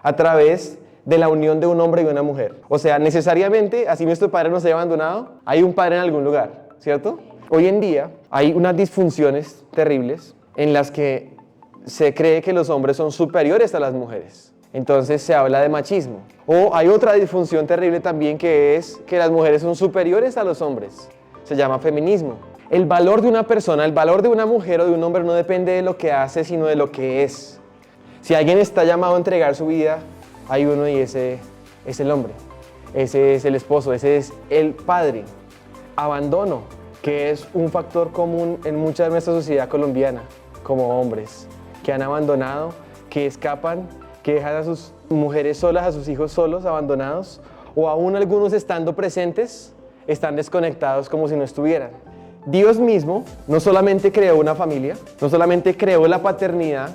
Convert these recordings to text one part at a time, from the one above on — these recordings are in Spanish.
a través de la unión de un hombre y una mujer. O sea, necesariamente, así nuestro padre nos haya abandonado, hay un padre en algún lugar, ¿cierto? Hoy en día hay unas disfunciones terribles en las que se cree que los hombres son superiores a las mujeres. Entonces se habla de machismo. O hay otra disfunción terrible también, que es que las mujeres son superiores a los hombres. Se llama feminismo. El valor de una persona, el valor de una mujer o de un hombre no depende de lo que hace, sino de lo que es. Si alguien está llamado a entregar su vida, hay uno y ese es el hombre. Ese es el esposo, ese es el padre. Abandono, que es un factor común en mucha de nuestra sociedad colombiana, como hombres, que han abandonado, que escapan, que dejan a sus mujeres solas, a sus hijos solos, abandonados, o aún algunos estando presentes, están desconectados como si no estuvieran. Dios mismo no solamente creó una familia, no solamente creó la paternidad,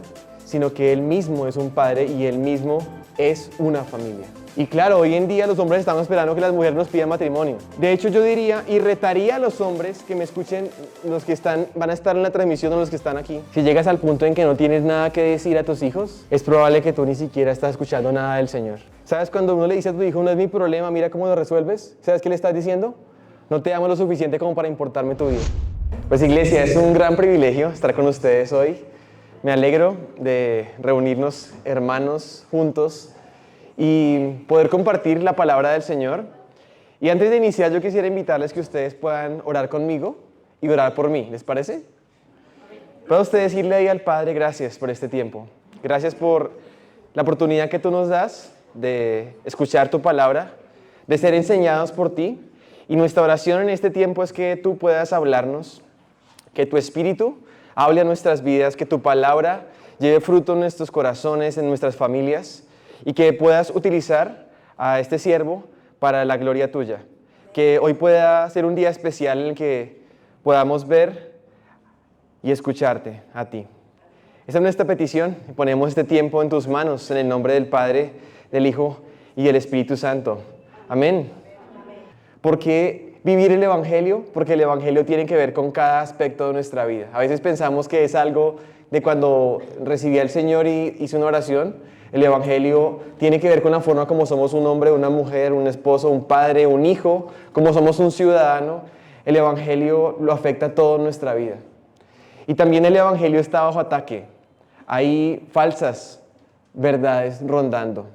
sino que Él mismo es un padre y Él mismo es una familia. Y claro, hoy en día los hombres estamos esperando que las mujeres nos pidan matrimonio. De hecho, yo diría y retaría a los hombres que me escuchen, los que van a estar en la transmisión o los que están aquí. Si llegas al punto en que no tienes nada que decir a tus hijos, es probable que tú ni siquiera estás escuchando nada del Señor. ¿Sabes cuando uno le dice a tu hijo, no es mi problema, mira cómo lo resuelves? ¿Sabes qué le estás diciendo? No te amo lo suficiente como para importarme tu vida. Pues iglesia, es un gran privilegio estar con ustedes hoy. Me alegro de reunirnos hermanos juntos y poder compartir la palabra del Señor. Y antes de iniciar, yo quisiera invitarles que ustedes puedan orar conmigo y orar por mí. ¿Les parece? ¿Puede usted decirle ahí al Padre, gracias por este tiempo? Gracias por la oportunidad que tú nos das de escuchar tu palabra, de ser enseñados por ti. Y nuestra oración en este tiempo es que tú puedas hablarnos, que tu Espíritu hable a nuestras vidas, que tu palabra lleve fruto en nuestros corazones, en nuestras familias, y que puedas utilizar a este siervo para la gloria tuya. Que hoy pueda ser un día especial en el que podamos ver y escucharte a ti. Esa es nuestra petición. Ponemos este tiempo en tus manos, en el nombre del Padre, del Hijo y del Espíritu Santo. Amén. ¿Por qué vivir el Evangelio? Porque el Evangelio tiene que ver con cada aspecto de nuestra vida. A veces pensamos que es algo de cuando recibí al Señor y hice una oración. El Evangelio tiene que ver con la forma como somos un hombre, una mujer, un esposo, un padre, un hijo, como somos un ciudadano. El Evangelio lo afecta a toda nuestra vida. Y también el Evangelio está bajo ataque. Hay falsas verdades rondando.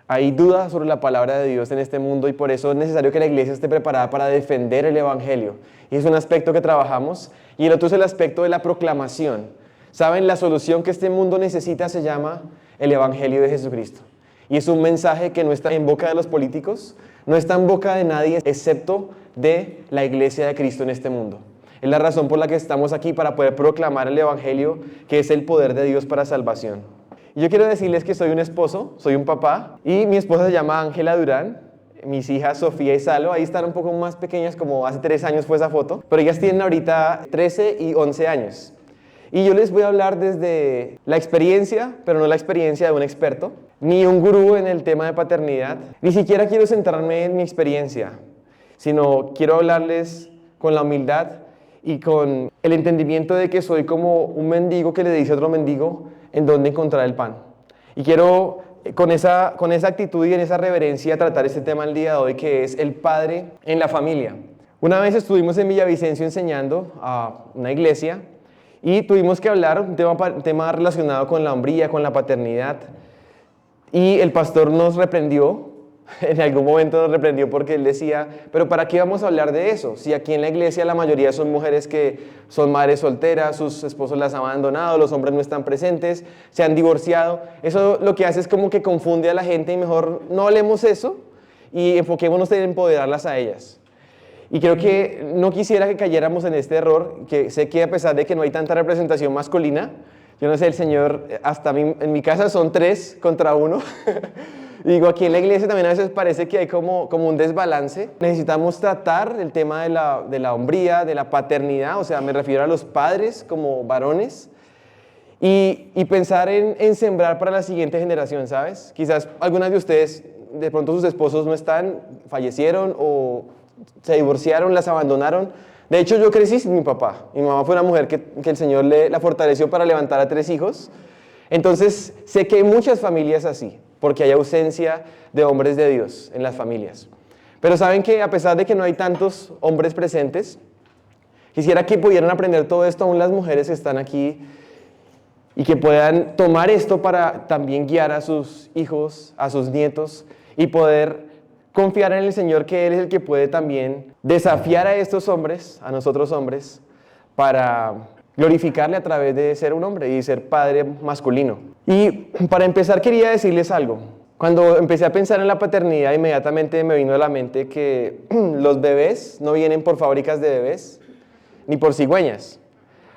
Hay dudas sobre la palabra de Dios en este mundo y por eso es necesario que la iglesia esté preparada para defender el Evangelio. Y es un aspecto que trabajamos. Y el otro es el aspecto de la proclamación. ¿Saben? La solución que este mundo necesita se llama el Evangelio de Jesucristo. Y es un mensaje que no está en boca de los políticos, no está en boca de nadie excepto de la iglesia de Cristo en este mundo. Es la razón por la que estamos aquí, para poder proclamar el Evangelio, que es el poder de Dios para salvación. Y yo quiero decirles que soy un esposo, soy un papá, y mi esposa se llama Ángela Durán, mis hijas Sofía y Salo, ahí están un poco más pequeñas, como hace 3 años fue esa foto, pero ellas tienen ahorita 13 y 11 años. Y yo les voy a hablar desde la experiencia, pero no la experiencia de un experto, ni un gurú en el tema de paternidad. Ni siquiera quiero centrarme en mi experiencia, sino quiero hablarles con la humildad y con el entendimiento de que soy como un mendigo que le dice a otro mendigo en dónde encontrar el pan. Y quiero con esa actitud y en esa reverencia tratar este tema el día de hoy, que es el padre en la familia. Una vez estuvimos en Villavicencio enseñando a una iglesia y tuvimos que hablar un tema relacionado con la hombría, con la paternidad. Y el pastor nos reprendió, en algún momento nos reprendió porque él decía, pero ¿para qué vamos a hablar de eso? Si aquí en la iglesia la mayoría son mujeres que son madres solteras, sus esposos las han abandonado, los hombres no están presentes, se han divorciado. Eso lo que hace es como que confunde a la gente y mejor no hablemos eso y enfoquémonos en empoderarlas a ellas. Y creo que no quisiera que cayéramos en este error, que sé que a pesar de que no hay tanta representación masculina, yo no sé, el Señor, hasta en mi casa son 3 contra 1. Y digo, aquí en la iglesia también a veces parece que hay como un desbalance. Necesitamos tratar el tema de la hombría, de la paternidad, o sea, me refiero a los padres como varones, y pensar en sembrar para la siguiente generación, ¿sabes? Quizás algunas de ustedes, de pronto sus esposos no están, fallecieron o se divorciaron, las abandonaron. De hecho, yo crecí sin mi papá. Mi mamá fue una mujer que el Señor la fortaleció para levantar a 3 hijos. Entonces, sé que hay muchas familias así. porque hay ausencia de hombres de Dios en las familias. Pero saben que a pesar de que no hay tantos hombres presentes, quisiera que pudieran aprender todo esto aún las mujeres que están aquí y que puedan tomar esto para también guiar a sus hijos, a sus nietos y poder confiar en el Señor, que Él es el que puede también desafiar a estos hombres, a nosotros hombres, para glorificarle a través de ser un hombre y ser padre masculino. Y para empezar quería decirles algo. Cuando empecé a pensar en la paternidad, inmediatamente me vino a la mente que los bebés no vienen por fábricas de bebés, ni por cigüeñas.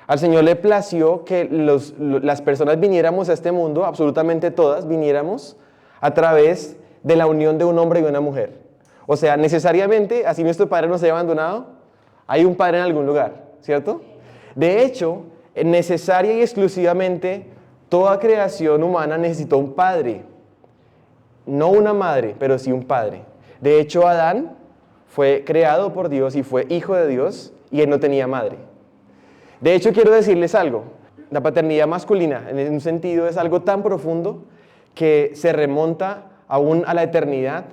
Al Señor le plació que las personas viniéramos a este mundo, absolutamente todas, viniéramos a través de la unión de un hombre y una mujer. O sea, necesariamente, así nuestro padre nos haya abandonado, hay un padre en algún lugar, ¿cierto? De hecho, necesaria y exclusivamente, toda creación humana necesitó un padre. No una madre, pero sí un padre. De hecho, Adán fue creado por Dios y fue hijo de Dios y él no tenía madre. De hecho, quiero decirles algo. La paternidad masculina, en un sentido, es algo tan profundo que se remonta aún a la eternidad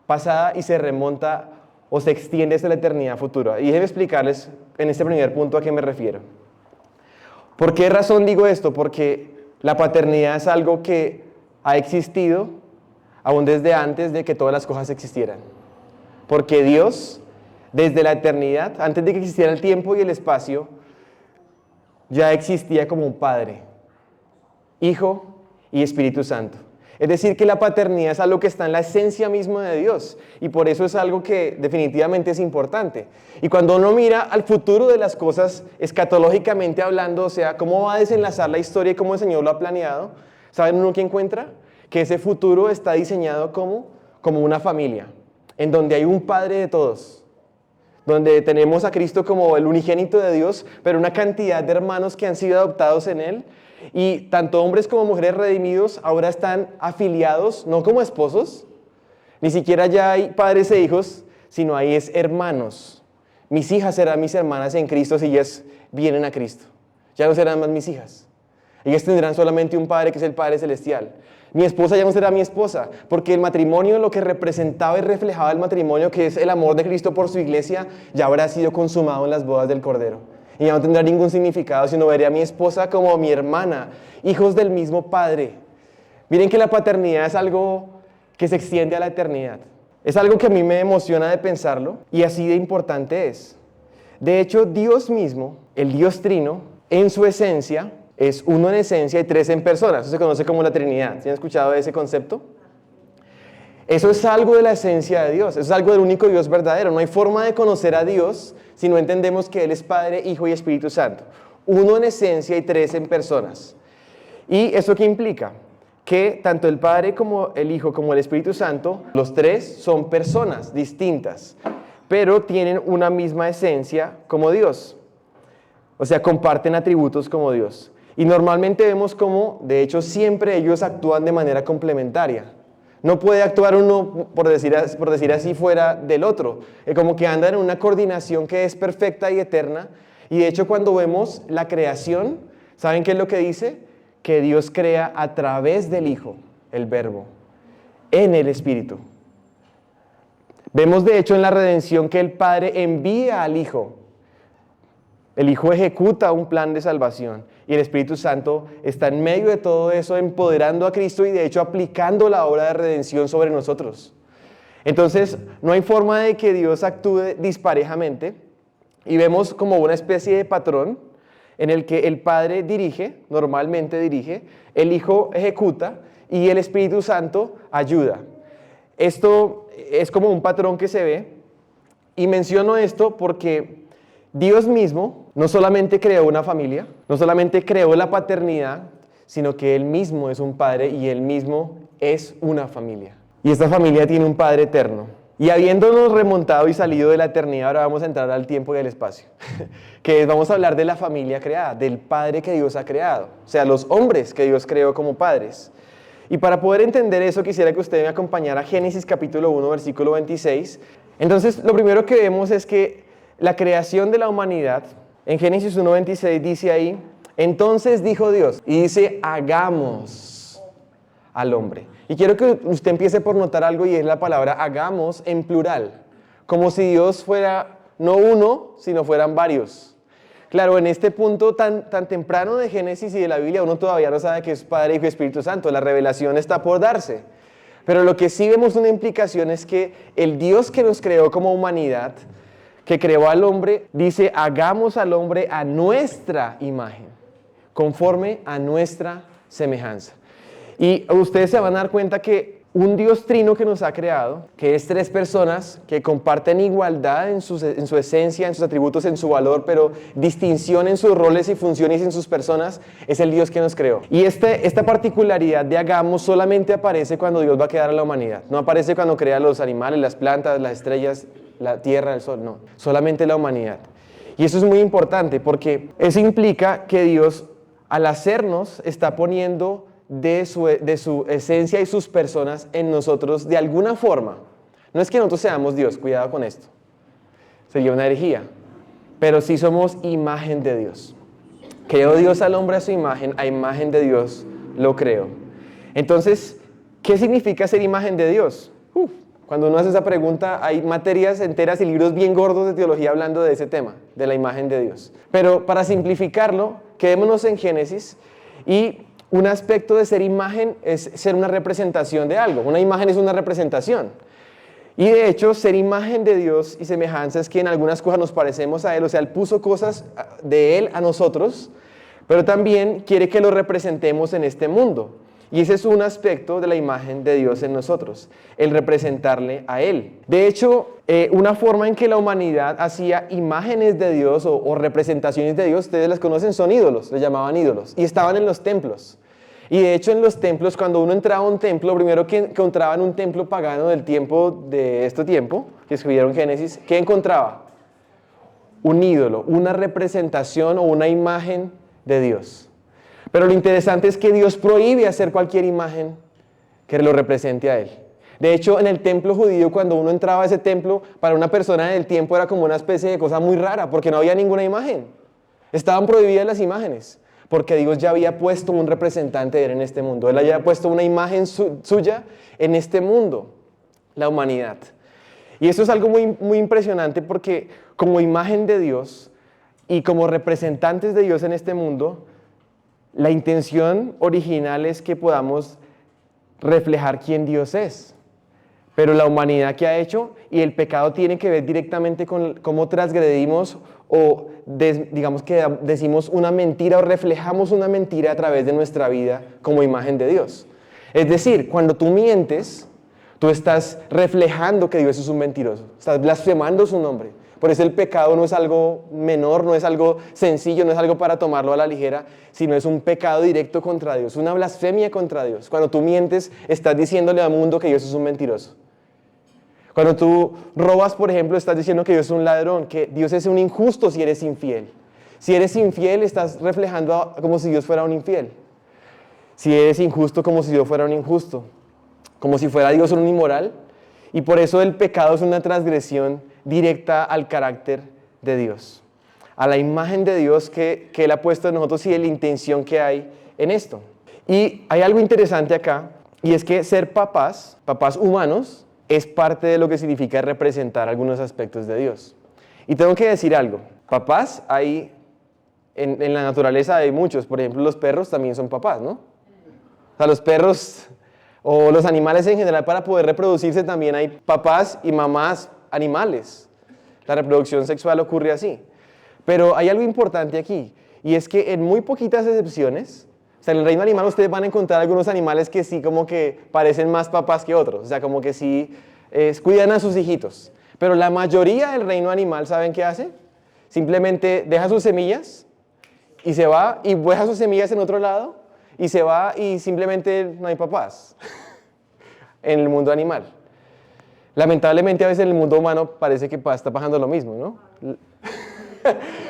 pasada y se remonta o se extiende hasta la eternidad futura. Y déjenme explicarles en este primer punto a qué me refiero. ¿Por qué razón digo esto? Porque la paternidad es algo que ha existido aún desde antes de que todas las cosas existieran. Porque Dios, desde la eternidad, antes de que existiera el tiempo y el espacio, ya existía como un Padre, Hijo y Espíritu Santo. Es decir, que la paternidad es algo que está en la esencia misma de Dios y por eso es algo que definitivamente es importante. Y cuando uno mira al futuro de las cosas, escatológicamente hablando, o sea, cómo va a desenlazar la historia y cómo el Señor lo ha planeado, ¿saben uno qué encuentra? Que ese futuro está diseñado como una familia, en donde hay un Padre de todos, donde tenemos a Cristo como el unigénito de Dios, pero una cantidad de hermanos que han sido adoptados en Él, y tanto hombres como mujeres redimidos ahora están afiliados, no como esposos, ni siquiera ya hay padres e hijos, sino ahí es hermanos. Mis hijas serán mis hermanas en Cristo si ellas vienen a Cristo. Ya no serán más mis hijas. Ellas tendrán solamente un Padre que es el Padre Celestial. Mi esposa ya no será mi esposa, porque el matrimonio, lo que representaba y reflejaba el matrimonio, que es el amor de Cristo por su iglesia, ya habrá sido consumado en las bodas del Cordero. Y ya no tendrá ningún significado, sino veré a mi esposa como mi hermana, hijos del mismo Padre. Miren que la paternidad es algo que se extiende a la eternidad. Es algo que a mí me emociona de pensarlo, y así de importante es. De hecho, Dios mismo, el Dios Trino, en su esencia, es uno en esencia y tres en persona. Eso se conoce como la Trinidad. ¿Sí han escuchado de ese concepto? Eso es algo de la esencia de Dios. Eso es algo del único Dios verdadero. No hay forma de conocer a Dios si no entendemos que Él es Padre, Hijo y Espíritu Santo. Uno en esencia y tres en personas. ¿Y eso qué implica? Que tanto el Padre como el Hijo como el Espíritu Santo, los tres son personas distintas, pero tienen una misma esencia como Dios. O sea, comparten atributos como Dios. Y normalmente vemos cómo, de hecho, siempre ellos actúan de manera complementaria. No puede actuar uno, por decir así, fuera del otro. Como que andan en una coordinación que es perfecta y eterna. Y de hecho, cuando vemos la creación, ¿saben qué es lo que dice? Que Dios crea a través del Hijo, el Verbo, en el Espíritu. Vemos, de hecho, en la redención que el Padre envía al Hijo. El Hijo ejecuta un plan de salvación y el Espíritu Santo está en medio de todo eso, empoderando a Cristo y de hecho aplicando la obra de redención sobre nosotros. Entonces, no hay forma de que Dios actúe disparejamente y vemos como una especie de patrón en el que el Padre dirige, normalmente dirige, el Hijo ejecuta y el Espíritu Santo ayuda. Esto es como un patrón que se ve y menciono esto porque Dios mismo no solamente creó una familia, no solamente creó la paternidad, sino que Él mismo es un padre y Él mismo es una familia. Y esta familia tiene un Padre eterno. Y habiéndonos remontado y salido de la eternidad, ahora vamos a entrar al tiempo y al espacio. Vamos a hablar de la familia creada, del Padre que Dios ha creado. O sea, los hombres que Dios creó como padres. Y para poder entender eso, quisiera que usted me acompañara a Génesis capítulo 1, versículo 26. Entonces, lo primero que vemos es que la creación de la humanidad, en Génesis 1:26 dice ahí, entonces dijo Dios, y dice, hagamos al hombre. Y quiero que usted empiece por notar algo y es la palabra hagamos en plural, como si Dios fuera no uno, sino fueran varios. Claro, en este punto tan temprano de Génesis y de la Biblia, uno todavía no sabe que es Padre, Hijo y Espíritu Santo. La revelación está por darse. Pero lo que sí vemos una implicación es que el Dios que nos creó como humanidad, que creó al hombre, dice, hagamos al hombre a nuestra imagen, conforme a nuestra semejanza. Y ustedes se van a dar cuenta que un Dios trino que nos ha creado, que es tres personas que comparten igualdad en su esencia, en sus atributos, en su valor, pero distinción en sus roles y funciones y en sus personas, es el Dios que nos creó. Y esta particularidad de hagamos solamente aparece cuando Dios va a crear a la humanidad. No aparece cuando crea los animales, las plantas, las estrellas, la tierra, el sol, no. Solamente la humanidad. Y eso es muy importante porque eso implica que Dios, al hacernos, está poniendo de su esencia y sus personas en nosotros de alguna forma. No es que nosotros seamos Dios, cuidado con esto, sería una herejía, pero sí somos imagen de Dios. Creó Dios al hombre a imagen de Dios lo creó. Entonces, ¿qué significa ser imagen de Dios? Cuando uno hace esa pregunta, hay materias enteras y libros bien gordos de teología hablando de ese tema, de la imagen de Dios. Pero para simplificarlo, quedémonos en Génesis y un aspecto de ser imagen es ser una representación de algo. Una imagen es una representación. Y de hecho, ser imagen de Dios y semejanza es que en algunas cosas nos parecemos a Él. O sea, Él puso cosas de Él a nosotros, pero también quiere que lo representemos en este mundo. Y ese es un aspecto de la imagen de Dios en nosotros, el representarle a Él. De hecho, una forma en que la humanidad hacía imágenes de Dios o representaciones de Dios, ustedes las conocen, son ídolos, les llamaban ídolos, y estaban en los templos. Y de hecho en los templos, cuando uno entraba a un templo, primero que encontraba en un templo pagano del tiempo de este tiempo, que escribieron Génesis, ¿qué encontraba? Un ídolo, una representación o una imagen de Dios. Pero lo interesante es que Dios prohíbe hacer cualquier imagen que lo represente a Él. De hecho, en el templo judío, cuando uno entraba a ese templo, para una persona del tiempo era como una especie de cosa muy rara, porque no había ninguna imagen. Estaban prohibidas las imágenes, porque Dios ya había puesto un representante de Él en este mundo. Él había puesto una imagen suya en este mundo, la humanidad. Y eso es algo muy, muy impresionante porque como imagen de Dios y como representantes de Dios en este mundo, la intención original es que podamos reflejar quién Dios es. Pero la humanidad que ha hecho y el pecado tiene que ver directamente con cómo transgredimos o digamos que decimos una mentira o reflejamos una mentira a través de nuestra vida como imagen de Dios. Es decir, cuando tú mientes, tú estás reflejando que Dios es un mentiroso, estás blasfemando su nombre. Por eso el pecado no es algo menor, no es algo sencillo, no es algo para tomarlo a la ligera, sino es un pecado directo contra Dios, una blasfemia contra Dios. Cuando tú mientes, estás diciéndole al mundo que Dios es un mentiroso. Cuando tú robas, por ejemplo, estás diciendo que Dios es un ladrón, que Dios es un injusto si eres infiel. Si eres infiel, estás reflejando como si Dios fuera un infiel. Si eres injusto, como si Dios fuera un injusto. Como si fuera Dios un inmoral. Y por eso el pecado es una transgresión directa al carácter de Dios, a la imagen de Dios que Él ha puesto en nosotros y de la intención que hay en esto. Y hay algo interesante acá, y es que ser papás humanos, es parte de lo que significa representar algunos aspectos de Dios. Y tengo que decir algo, papás hay, en la naturaleza hay muchos, por ejemplo los perros también son papás, ¿no? O sea, los perros o los animales en general para poder reproducirse también hay papás y mamás animales. La reproducción sexual ocurre así. Pero hay algo importante aquí, y es que en muy poquitas excepciones, o sea, en el reino animal ustedes van a encontrar algunos animales que sí como que parecen más papás que otros, o sea, como que sí cuidan a sus hijitos. Pero la mayoría del reino animal, ¿saben qué hace? Simplemente deja sus semillas y se va y deja sus semillas en otro lado y se va y simplemente no hay papás en el mundo animal. Lamentablemente a veces en el mundo humano parece que está pasando lo mismo, ¿no?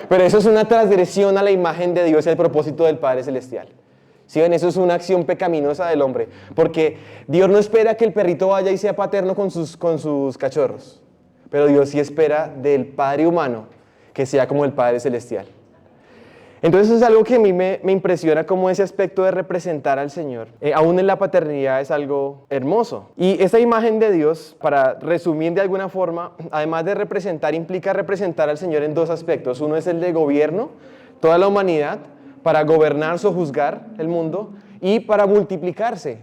Pero eso es una transgresión a la imagen de Dios y al propósito del Padre Celestial. ¿Sí ven? Eso es una acción pecaminosa del hombre, porque Dios no espera que el perrito vaya y sea paterno con sus cachorros, pero Dios sí espera del Padre humano que sea como el Padre Celestial. Entonces eso es algo que a mí me impresiona, como ese aspecto de representar al Señor, aún en la paternidad, es algo hermoso. Y esa imagen de Dios, para resumir de alguna forma, además de representar, implica representar al Señor en dos aspectos. Uno es el de gobierno, toda la humanidad, para gobernar o juzgar el mundo, y para multiplicarse.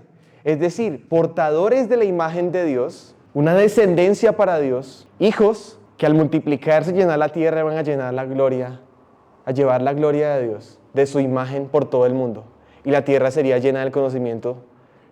Es decir, portadores de la imagen de Dios, una descendencia para Dios, hijos que al multiplicarse y llenar la tierra van a llenar la gloria, a llevar la gloria de Dios, de su imagen por todo el mundo. Y la tierra sería llena del conocimiento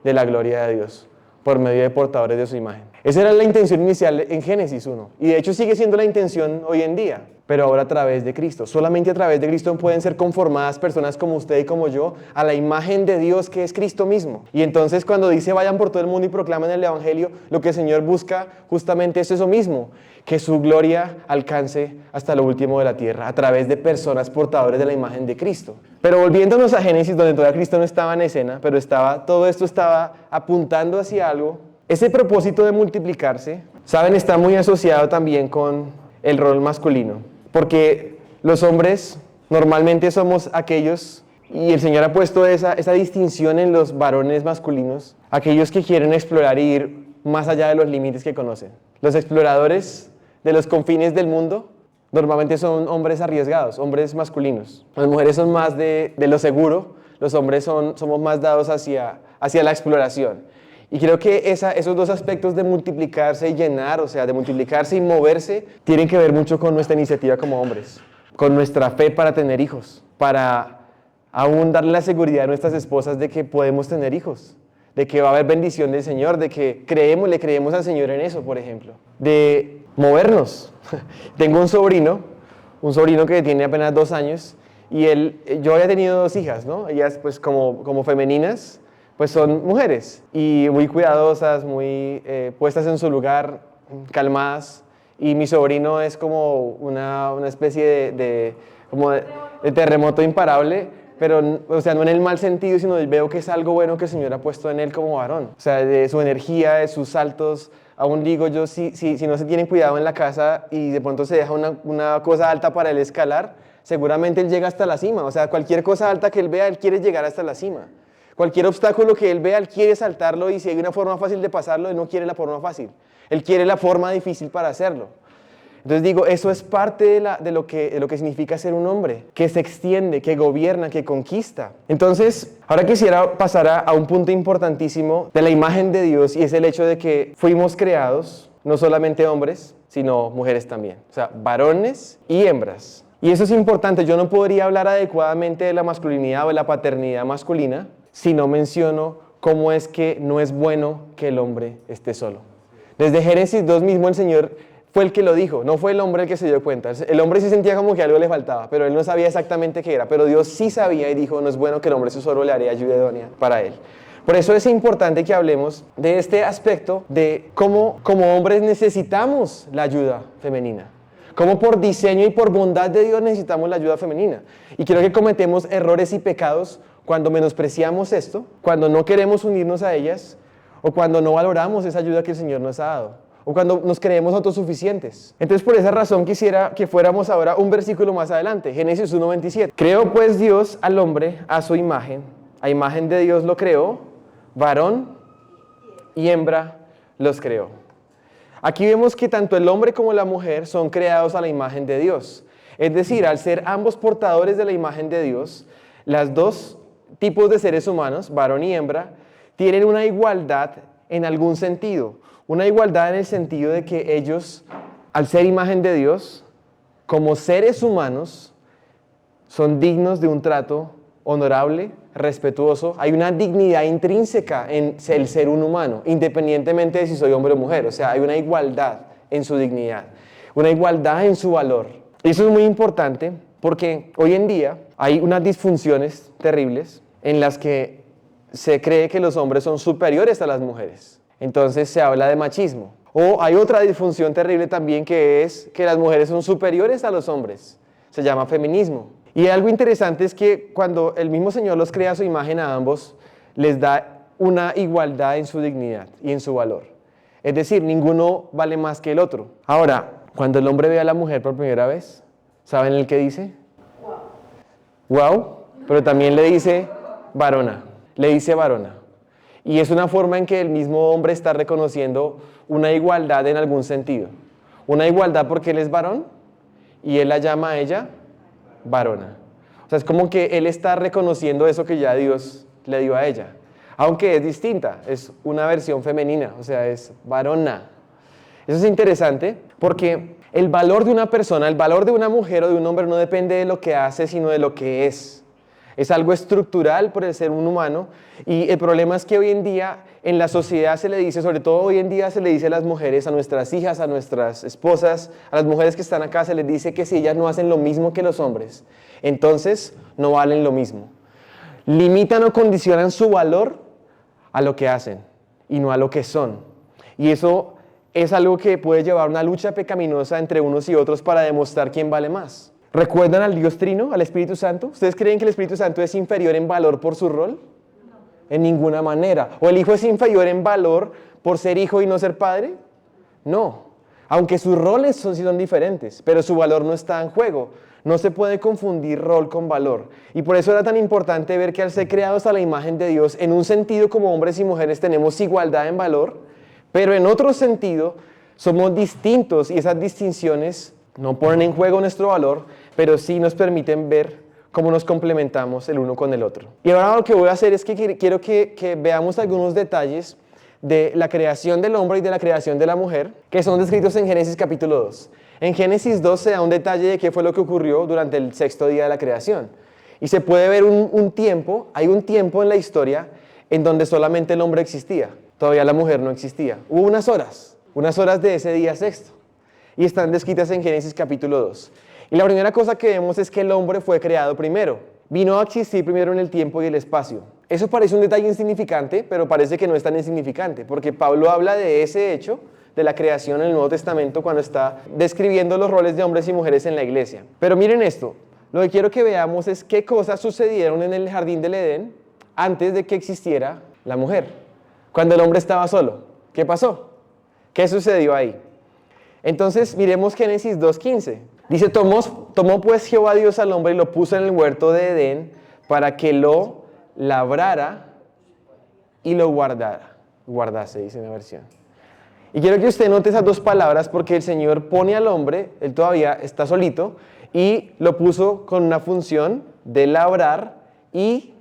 de la gloria de Dios por medio de portadores de su imagen. Esa era la intención inicial en Génesis 1. Y de hecho sigue siendo la intención hoy en día, pero ahora a través de Cristo. Solamente a través de Cristo pueden ser conformadas personas como usted y como yo a la imagen de Dios, que es Cristo mismo. Y entonces cuando dice vayan por todo el mundo y proclamen el Evangelio, lo que el Señor busca justamente es eso mismo, que su gloria alcance hasta lo último de la tierra a través de personas portadores de la imagen de Cristo. Pero volviéndonos a Génesis, donde todavía Cristo no estaba en escena, pero todo esto estaba apuntando hacia algo. Ese propósito de multiplicarse, saben, está muy asociado también con el rol masculino, porque los hombres normalmente somos aquellos, y el Señor ha puesto esa distinción en los varones masculinos, aquellos que quieren explorar y ir más allá de los límites que conocen. Los exploradores de los confines del mundo normalmente son hombres arriesgados, hombres masculinos. Las mujeres son más de lo seguro, los hombres somos más dados hacia la exploración. Y creo que esos dos aspectos de multiplicarse y llenar, o sea, de multiplicarse y moverse, tienen que ver mucho con nuestra iniciativa como hombres, con nuestra fe para tener hijos, para aún darle la seguridad a nuestras esposas de que podemos tener hijos, de que va a haber bendición del Señor, de que le creemos al Señor en eso, por ejemplo, de movernos. Tengo un sobrino que tiene apenas 2 años, y yo había tenido 2 hijas, ¿no? Ellas pues como femeninas, pues son mujeres, y muy cuidadosas, muy puestas en su lugar, calmadas, y mi sobrino es como una especie de terremoto imparable, pero o sea, no en el mal sentido, sino veo que es algo bueno que el Señor ha puesto en él como varón, o sea, de su energía, de sus saltos. Aún digo yo, si no se tienen cuidado en la casa y de pronto se deja una cosa alta para él escalar, seguramente él llega hasta la cima. O sea, cualquier cosa alta que él vea, él quiere llegar hasta la cima. Cualquier obstáculo que él vea, él quiere saltarlo, y si hay una forma fácil de pasarlo, él no quiere la forma fácil. Él quiere la forma difícil para hacerlo. Entonces digo, eso es parte de lo que significa ser un hombre, que se extiende, que gobierna, que conquista. Entonces, ahora quisiera pasar a un punto importantísimo de la imagen de Dios, y es el hecho de que fuimos creados, no solamente hombres, sino mujeres también. O sea, varones y hembras. Y eso es importante. Yo no podría hablar adecuadamente de la masculinidad o de la paternidad masculina si no menciono cómo es que no es bueno que el hombre esté solo. Desde Génesis 2 mismo el Señor fue el que lo dijo, no fue el hombre el que se dio cuenta. El hombre sí sentía como que algo le faltaba, pero él no sabía exactamente qué era. Pero Dios sí sabía y dijo, no es bueno que el hombre solo, le haré ayuda idónea para él. Por eso es importante que hablemos de este aspecto de cómo como hombres necesitamos la ayuda femenina. Cómo por diseño y por bondad de Dios necesitamos la ayuda femenina. Y creo que cometemos errores y pecados cuando menospreciamos esto, cuando no queremos unirnos a ellas, o cuando no valoramos esa ayuda que el Señor nos ha dado, o cuando nos creemos autosuficientes. Entonces, por esa razón quisiera que fuéramos ahora un versículo más adelante, Génesis 1:27. Creó pues Dios al hombre a su imagen, a imagen de Dios lo creó, varón y hembra los creó. Aquí vemos que tanto el hombre como la mujer son creados a la imagen de Dios. Es decir, al ser ambos portadores de la imagen de Dios, las dos tipos de seres humanos, varón y hembra, tienen una igualdad en algún sentido. Una igualdad en el sentido de que ellos, al ser imagen de Dios, como seres humanos, son dignos de un trato honorable, respetuoso. Hay una dignidad intrínseca en el ser un humano, independientemente de si soy hombre o mujer. O sea, hay una igualdad en su dignidad, una igualdad en su valor. Y eso es muy importante porque hoy en día hay unas disfunciones terribles en las que se cree que los hombres son superiores a las mujeres. Entonces se habla de machismo. O hay otra disfunción terrible también, que es que las mujeres son superiores a los hombres. Se llama feminismo. Y algo interesante es que cuando el mismo Señor los crea a su imagen a ambos, les da una igualdad en su dignidad y en su valor. Es decir, ninguno vale más que el otro. Ahora, cuando el hombre ve a la mujer por primera vez, ¿saben el que dice? Wow, pero también le dice varona, le dice varona. Y es una forma en que el mismo hombre está reconociendo una igualdad en algún sentido. Una igualdad porque él es varón y él la llama a ella varona. O sea, es como que él está reconociendo eso que ya Dios le dio a ella. Aunque es distinta, es una versión femenina, o sea, es varona. Eso es interesante porque el valor de una persona, el valor de una mujer o de un hombre no depende de lo que hace, sino de lo que es. Es algo estructural por el ser humano y el problema es que hoy en día en la sociedad se le dice, sobre todo hoy en día se le dice a las mujeres, a nuestras hijas, a nuestras esposas, a las mujeres que están acá, se les dice que si ellas no hacen lo mismo que los hombres, entonces no valen lo mismo. Limitan o condicionan su valor a lo que hacen y no a lo que son. Y eso es algo que puede llevar a una lucha pecaminosa entre unos y otros para demostrar quién vale más. ¿Recuerdan al Dios Trino, al Espíritu Santo? ¿Ustedes creen que el Espíritu Santo es inferior en valor por su rol? En ninguna manera. ¿O el Hijo es inferior en valor por ser hijo y no ser padre? No. Aunque sus roles son diferentes, pero su valor no está en juego. No se puede confundir rol con valor. Y por eso era tan importante ver que al ser creados a la imagen de Dios, en un sentido como hombres y mujeres tenemos igualdad en valor, pero en otro sentido somos distintos y esas distinciones no ponen en juego nuestro valor, pero sí nos permiten ver cómo nos complementamos el uno con el otro. Y ahora lo que voy a hacer es que quiero que veamos algunos detalles de la creación del hombre y de la creación de la mujer, que son descritos en Génesis capítulo 2. En Génesis 2 se da un detalle de qué fue lo que ocurrió durante el sexto día de la creación. Y se puede ver hay un tiempo en la historia en donde solamente el hombre existía. Todavía la mujer no existía. Hubo unas horas de ese día sexto. Y están descritas en Génesis capítulo 2. Y la primera cosa que vemos es que el hombre fue creado primero. Vino a existir primero en el tiempo y el espacio. Eso parece un detalle insignificante, pero parece que no es tan insignificante, porque Pablo habla de ese hecho, de la creación en el Nuevo Testamento, cuando está describiendo los roles de hombres y mujeres en la iglesia. Pero miren esto, lo que quiero que veamos es qué cosas sucedieron en el jardín del Edén antes de que existiera la mujer. Cuando el hombre estaba solo, ¿qué pasó? ¿Qué sucedió ahí? Entonces miremos Génesis 2:15. Dice, tomó pues Jehová Dios al hombre y lo puso en el huerto de Edén para que lo labrara y lo guardase, dice mi versión. Y quiero que usted note esas dos palabras porque el Señor pone al hombre, él todavía está solito, y lo puso con una función de labrar y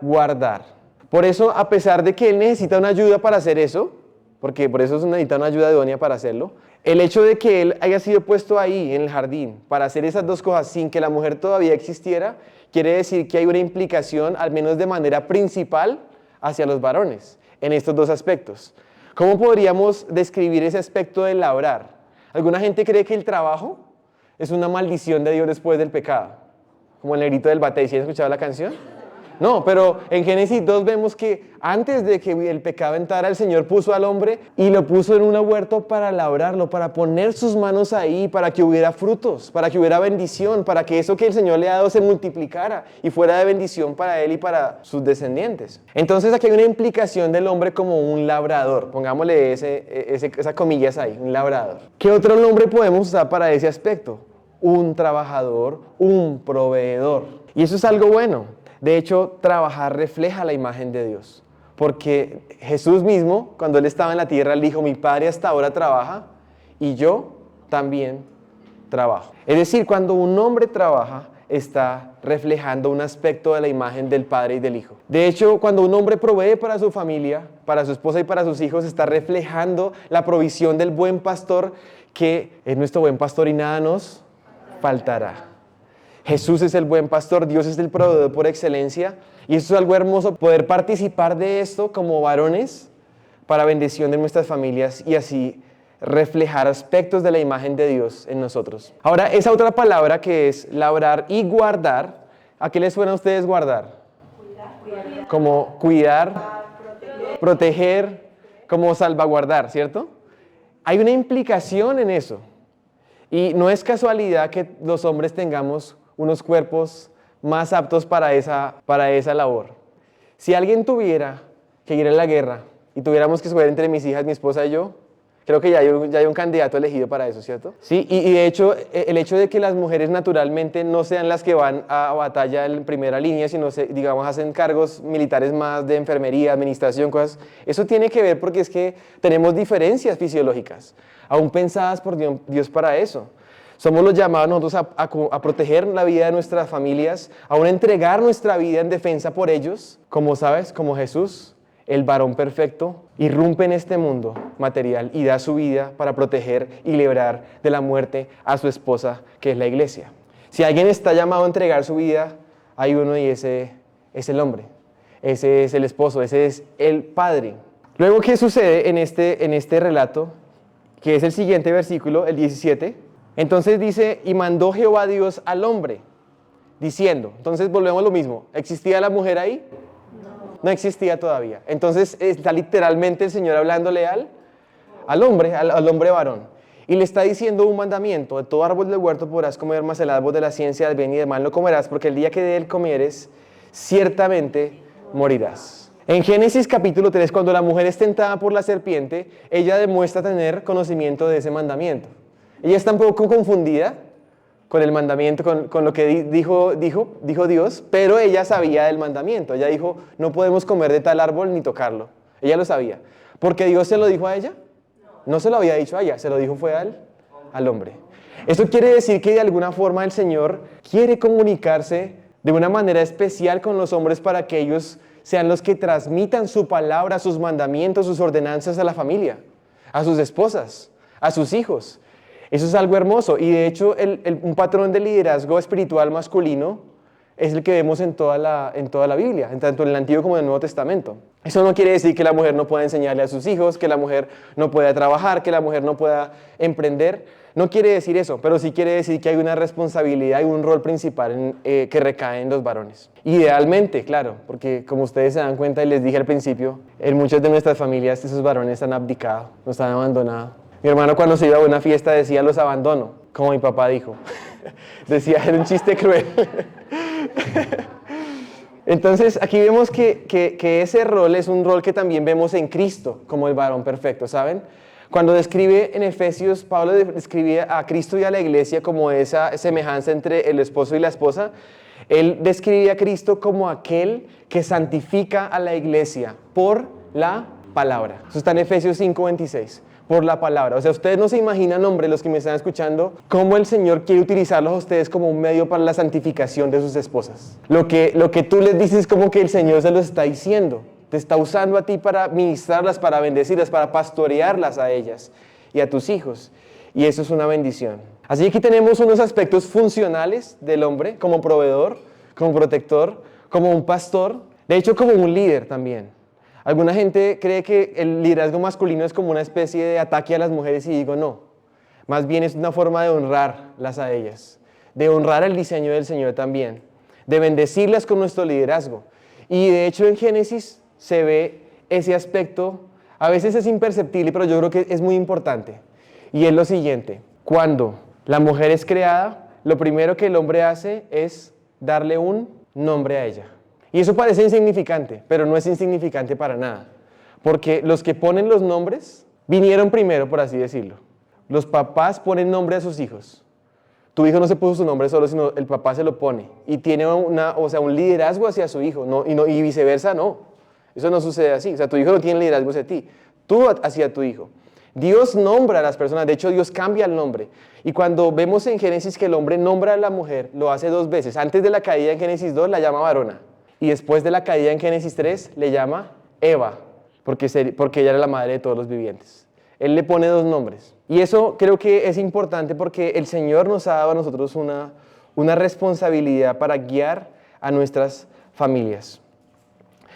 guardar. Por eso, a pesar de que él necesita una ayuda para hacer eso, porque por eso necesita una ayuda idónea para hacerlo, el hecho de que él haya sido puesto ahí en el jardín para hacer esas dos cosas sin que la mujer todavía existiera, quiere decir que hay una implicación, al menos de manera principal, hacia los varones, en estos dos aspectos. ¿Cómo podríamos describir ese aspecto de labrar? ¿Alguna gente cree que el trabajo es una maldición de Dios después del pecado? Como el negrito del batey, ¿sí han escuchado la canción? No, pero en Génesis 2 vemos que antes de que el pecado entrara, el Señor puso al hombre y lo puso en un huerto para labrarlo, para poner sus manos ahí, para que hubiera frutos, para que hubiera bendición, para que eso que el Señor le ha dado se multiplicara y fuera de bendición para él y para sus descendientes. Entonces aquí hay una implicación del hombre como un labrador, pongámosle esas comillas ahí, un labrador. ¿Qué otro nombre podemos usar para ese aspecto? Un trabajador, un proveedor. Y eso es algo bueno. De hecho, trabajar refleja la imagen de Dios, porque Jesús mismo, cuando Él estaba en la tierra, Él dijo, mi Padre hasta ahora trabaja y yo también trabajo. Es decir, cuando un hombre trabaja, está reflejando un aspecto de la imagen del Padre y del Hijo. De hecho, cuando un hombre provee para su familia, para su esposa y para sus hijos, está reflejando la provisión del buen pastor, que es nuestro buen pastor y nada nos faltará. Jesús es el buen pastor, Dios es el proveedor por excelencia, y eso es algo hermoso, poder participar de esto como varones para bendición de nuestras familias y así reflejar aspectos de la imagen de Dios en nosotros. Ahora, esa otra palabra que es labrar y guardar, ¿a qué les suena a ustedes guardar? Cuidar. Como cuidar, proteger, como salvaguardar, ¿cierto? Hay una implicación en eso, y no es casualidad que los hombres tengamos unos cuerpos más aptos para esa labor. Si alguien tuviera que ir a la guerra y tuviéramos que escoger entre mis hijas, mi esposa y yo, Creo que ya hay un candidato elegido para eso, ¿cierto? Sí, y de hecho, el hecho de que las mujeres naturalmente no sean las que van a batalla en primera línea, sino, digamos, hacen cargos militares más de enfermería, administración, cosas, eso tiene que ver porque es que tenemos diferencias fisiológicas, aún pensadas por Dios para eso. Somos los llamados nosotros a proteger la vida de nuestras familias, aún entregar nuestra vida en defensa por ellos, como sabes, como Jesús, el varón perfecto, irrumpe en este mundo material y da su vida para proteger y librar de la muerte a su esposa, que es la iglesia. Si alguien está llamado a entregar su vida, hay uno y ese es el hombre, ese es el esposo, ese es el padre. Luego, ¿qué sucede en este relato? Que es el siguiente versículo, el 17. Entonces dice, y mandó Jehová Dios al hombre, diciendo, entonces volvemos a lo mismo, ¿existía la mujer ahí? No existía todavía. Entonces está literalmente el Señor hablándole al hombre varón. Y le está diciendo un mandamiento: de todo árbol del huerto podrás comer, mas el árbol de la ciencia del bien y del mal no comerás, porque el día que de él comieres, ciertamente morirás. En Génesis capítulo 3, cuando la mujer es tentada por la serpiente, ella demuestra tener conocimiento de ese mandamiento. Ella está un poco confundida con el mandamiento, con lo que dijo Dios, pero ella sabía del mandamiento. Ella dijo, no podemos comer de tal árbol ni tocarlo. Ella lo sabía. ¿Porque Dios se lo dijo a ella? No se lo había dicho a ella, se lo dijo fue al hombre. Esto quiere decir que de alguna forma el Señor quiere comunicarse de una manera especial con los hombres para que ellos sean los que transmitan su palabra, sus mandamientos, sus ordenanzas a la familia, a sus esposas, a sus hijos. Eso es algo hermoso y de hecho un patrón de liderazgo espiritual masculino es el que vemos en toda la Biblia, tanto en el Antiguo como en el Nuevo Testamento. Eso no quiere decir que la mujer no pueda enseñarle a sus hijos, que la mujer no pueda trabajar, que la mujer no pueda emprender. No quiere decir eso, pero sí quiere decir que hay una responsabilidad y un rol principal que recae en los varones. Idealmente, claro, porque como ustedes se dan cuenta y les dije al principio, en muchas de nuestras familias esos varones han abdicado, nos han abandonado. Mi hermano cuando se iba a una fiesta decía los abandono, como mi papá dijo. Decía, era un chiste cruel. Entonces aquí vemos que ese rol es un rol que también vemos en Cristo como el varón perfecto, ¿saben? Cuando describe en Efesios, Pablo describe a Cristo y a la iglesia como esa semejanza entre el esposo y la esposa. Él describe a Cristo como aquel que santifica a la iglesia por la palabra. Eso está en Efesios 5:26. Por la palabra. O sea, ustedes no se imaginan, hombre, los que me están escuchando, cómo el Señor quiere utilizarlos a ustedes como un medio para la santificación de sus esposas. Lo que tú les dices es como que el Señor se lo está diciendo. Te está usando a ti para ministrarlas, para bendecirlas, para pastorearlas a ellas y a tus hijos. Y eso es una bendición. Así que aquí tenemos unos aspectos funcionales del hombre, como proveedor, como protector, como un pastor, de hecho como un líder también. Alguna gente cree que el liderazgo masculino es como una especie de ataque a las mujeres y digo no, más bien es una forma de honrarlas a ellas, de honrar el diseño del Señor también, de bendecirlas con nuestro liderazgo. Y de hecho en Génesis se ve ese aspecto, a veces es imperceptible, pero yo creo que es muy importante. Y es lo siguiente, cuando la mujer es creada, lo primero que el hombre hace es darle un nombre a ella. Y eso parece insignificante, pero no es insignificante para nada. Porque los que ponen los nombres vinieron primero, por así decirlo. Los papás ponen nombre a sus hijos. Tu hijo no se puso su nombre solo, sino el papá se lo pone. Y tiene un liderazgo hacia su hijo, y viceversa no. Eso no sucede así. O sea, tu hijo no tiene liderazgo hacia ti, tú hacia tu hijo. Dios nombra a las personas, de hecho Dios cambia el nombre. Y cuando vemos en Génesis que el hombre nombra a la mujer, lo hace dos veces. Antes de la caída en Génesis 2 la llama varona. Y después de la caída en Génesis 3 le llama Eva, porque ella era la madre de todos los vivientes. Él le pone dos nombres. Y eso creo que es importante porque el Señor nos ha dado a nosotros una responsabilidad para guiar a nuestras familias.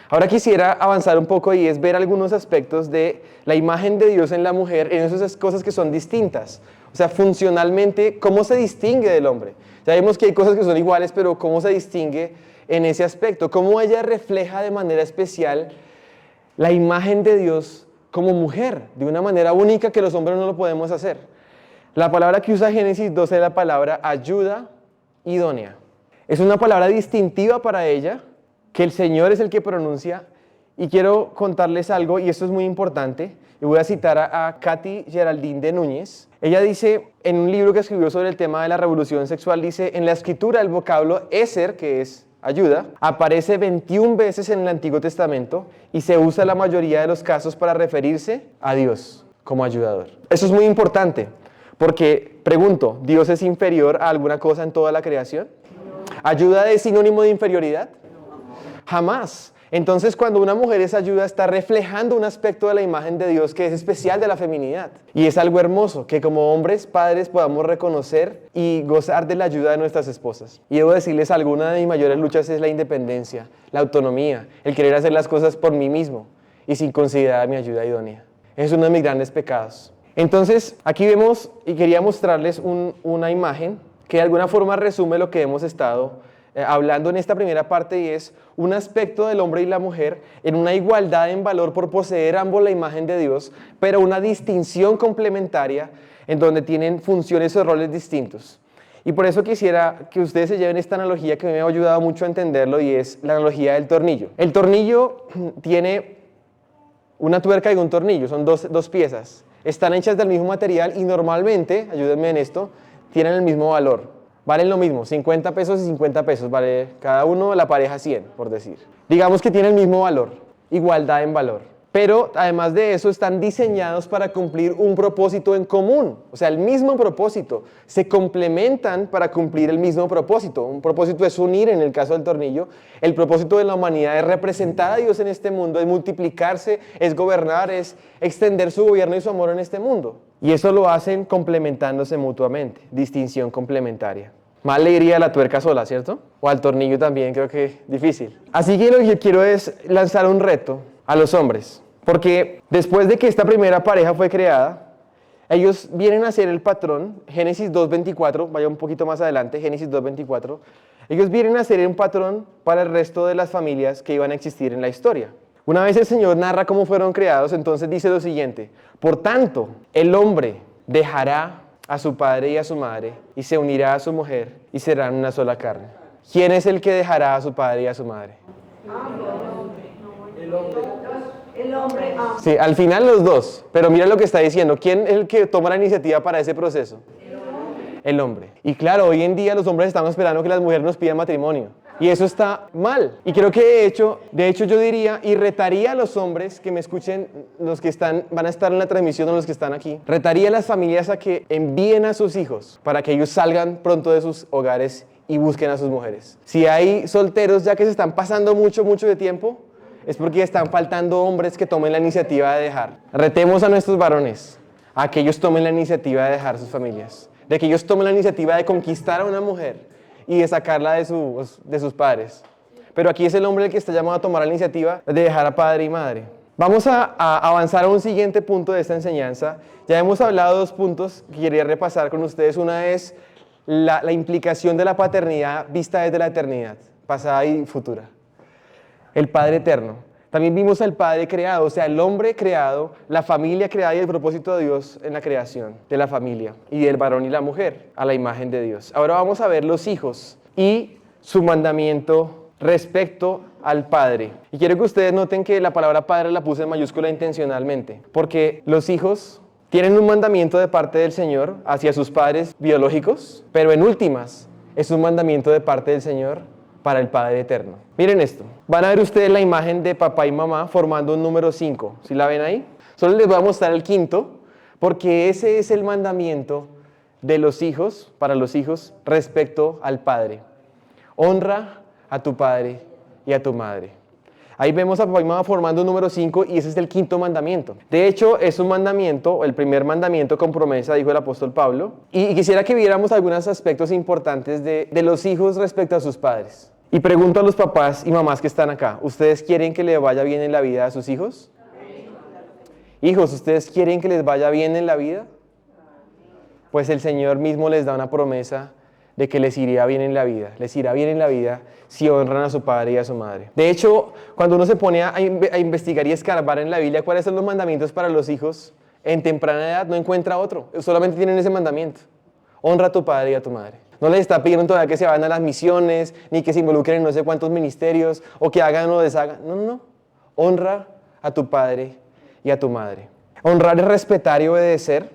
Ahora quisiera avanzar un poco y es ver algunos aspectos de la imagen de Dios en la mujer, en esas cosas que son distintas. O sea, funcionalmente, ¿cómo se distingue del hombre? Sabemos que hay cosas que son iguales, pero ¿cómo se distingue en ese aspecto? ¿Cómo ella refleja de manera especial la imagen de Dios como mujer, de una manera única que los hombres no lo podemos hacer? La palabra que usa Génesis 12 es la palabra ayuda idónea. Es una palabra distintiva para ella, que el Señor es el que pronuncia Y quiero contarles algo, y esto es muy importante, y voy a citar a Katy Geraldine de Núñez. Ella dice, en un libro que escribió sobre el tema de la revolución sexual, dice, en la escritura el vocablo eser, que es ayuda, aparece 21 veces en el Antiguo Testamento y se usa en la mayoría de los casos para referirse a Dios como ayudador. Eso es muy importante, porque, pregunto, ¿Dios es inferior a alguna cosa en toda la creación? ¿Ayuda es sinónimo de inferioridad? Jamás. Entonces, cuando una mujer es ayuda, está reflejando un aspecto de la imagen de Dios que es especial de la feminidad. Y es algo hermoso, que como hombres, padres, podamos reconocer y gozar de la ayuda de nuestras esposas. Y debo decirles, alguna de mis mayores luchas es la independencia, la autonomía, el querer hacer las cosas por mí mismo y sin considerar mi ayuda idónea. Es uno de mis grandes pecados. Entonces, aquí vemos, y quería mostrarles una imagen que de alguna forma resume lo que hemos estado hablando en esta primera parte, y es un aspecto del hombre y la mujer en una igualdad en valor por poseer ambos la imagen de Dios, pero una distinción complementaria en donde tienen funciones o roles distintos. Y por eso quisiera que ustedes se lleven esta analogía que me ha ayudado mucho a entenderlo, y es la analogía del tornillo. El tornillo tiene una tuerca y un tornillo, son dos piezas. Están hechas del mismo material y normalmente, ayúdenme en esto, tienen el mismo valor. Valen lo mismo, 50 pesos y 50 pesos, vale cada uno, la pareja 100, por decir. Digamos que tienen el mismo valor, igualdad en valor. Pero además de eso están diseñados para cumplir un propósito en común, o sea, el mismo propósito. Se complementan para cumplir el mismo propósito. Un propósito es unir, en el caso del tornillo. El propósito de la humanidad es representar a Dios en este mundo, es multiplicarse, es gobernar, es extender su gobierno y su amor en este mundo. Y eso lo hacen complementándose mutuamente, distinción complementaria. Mal le iría a la tuerca sola, ¿cierto? O al tornillo también, creo que difícil. Así que lo que yo quiero es lanzar un reto a los hombres. Porque después de que esta primera pareja fue creada, ellos vienen a ser el patrón, Génesis 2.24, vaya un poquito más adelante, Génesis 2.24, ellos vienen a ser un patrón para el resto de las familias que iban a existir en la historia. Una vez el Señor narra cómo fueron creados, entonces dice lo siguiente: por tanto, el hombre dejará a su padre y a su madre y se unirá a su mujer y serán una sola carne. ¿Quién es el que dejará a su padre y a su madre? El hombre. Sí, al final los dos, pero mira lo que está diciendo. ¿Quién es el que toma la iniciativa para ese proceso? El hombre. Y claro, hoy en día los hombres estamos esperando que las mujeres nos pidan matrimonio. Y eso está mal. Y creo que de hecho yo diría y retaría a los hombres que me escuchen, los que van a estar en la transmisión o los que están aquí, retaría a las familias a que envíen a sus hijos para que ellos salgan pronto de sus hogares y busquen a sus mujeres. Si hay solteros ya que se están pasando mucho de tiempo, es porque están faltando hombres que tomen la iniciativa de dejar. Retemos a nuestros varones a que ellos tomen la iniciativa de dejar sus familias, de que ellos tomen la iniciativa de conquistar a una mujer y de sacarla de sus padres. Pero aquí es el hombre el que está llamado a tomar la iniciativa de dejar a padre y madre. Vamos a avanzar a un siguiente punto de esta enseñanza. Ya hemos hablado de 2 puntos que quería repasar con ustedes. Una es la implicación de la paternidad vista desde la eternidad, pasada y futura. El Padre eterno. También vimos al Padre creado, o sea, el hombre creado, la familia creada y el propósito de Dios en la creación de la familia y del varón y la mujer a la imagen de Dios. Ahora vamos a ver los hijos y su mandamiento respecto al Padre. Y quiero que ustedes noten que la palabra Padre la puse en mayúscula intencionalmente, porque los hijos tienen un mandamiento de parte del Señor hacia sus padres biológicos, pero en últimas es un mandamiento de parte del Señor para el Padre eterno. Miren esto. Van a ver ustedes la imagen de papá y mamá formando un número 5. ¿Sí la ven ahí? Solo les voy a mostrar el quinto, porque ese es el mandamiento de los hijos, para los hijos, respecto al Padre. Honra a tu padre y a tu madre. Ahí vemos a papá y mamá formando un número 5 y ese es el quinto mandamiento. De hecho, es un mandamiento, el primer mandamiento con promesa, dijo el apóstol Pablo. Y quisiera que viéramos algunos aspectos importantes de los hijos respecto a sus padres. Y pregunto a los papás y mamás que están acá, ¿ustedes quieren que les vaya bien en la vida a sus hijos? Hijos, ¿ustedes quieren que les vaya bien en la vida? Pues el Señor mismo les da una promesa de que les iría bien en la vida. Les irá bien en la vida si honran a su padre y a su madre. De hecho, cuando uno se pone a investigar y escarbar en la Biblia cuáles son los mandamientos para los hijos, en temprana edad no encuentra otro. Solamente tienen ese mandamiento. Honra a tu padre y a tu madre. No les está pidiendo todavía que se vayan a las misiones, ni que se involucren en no sé cuántos ministerios, o que hagan o deshagan. No. honra a tu padre y a tu madre. Honrar es respetar y obedecer.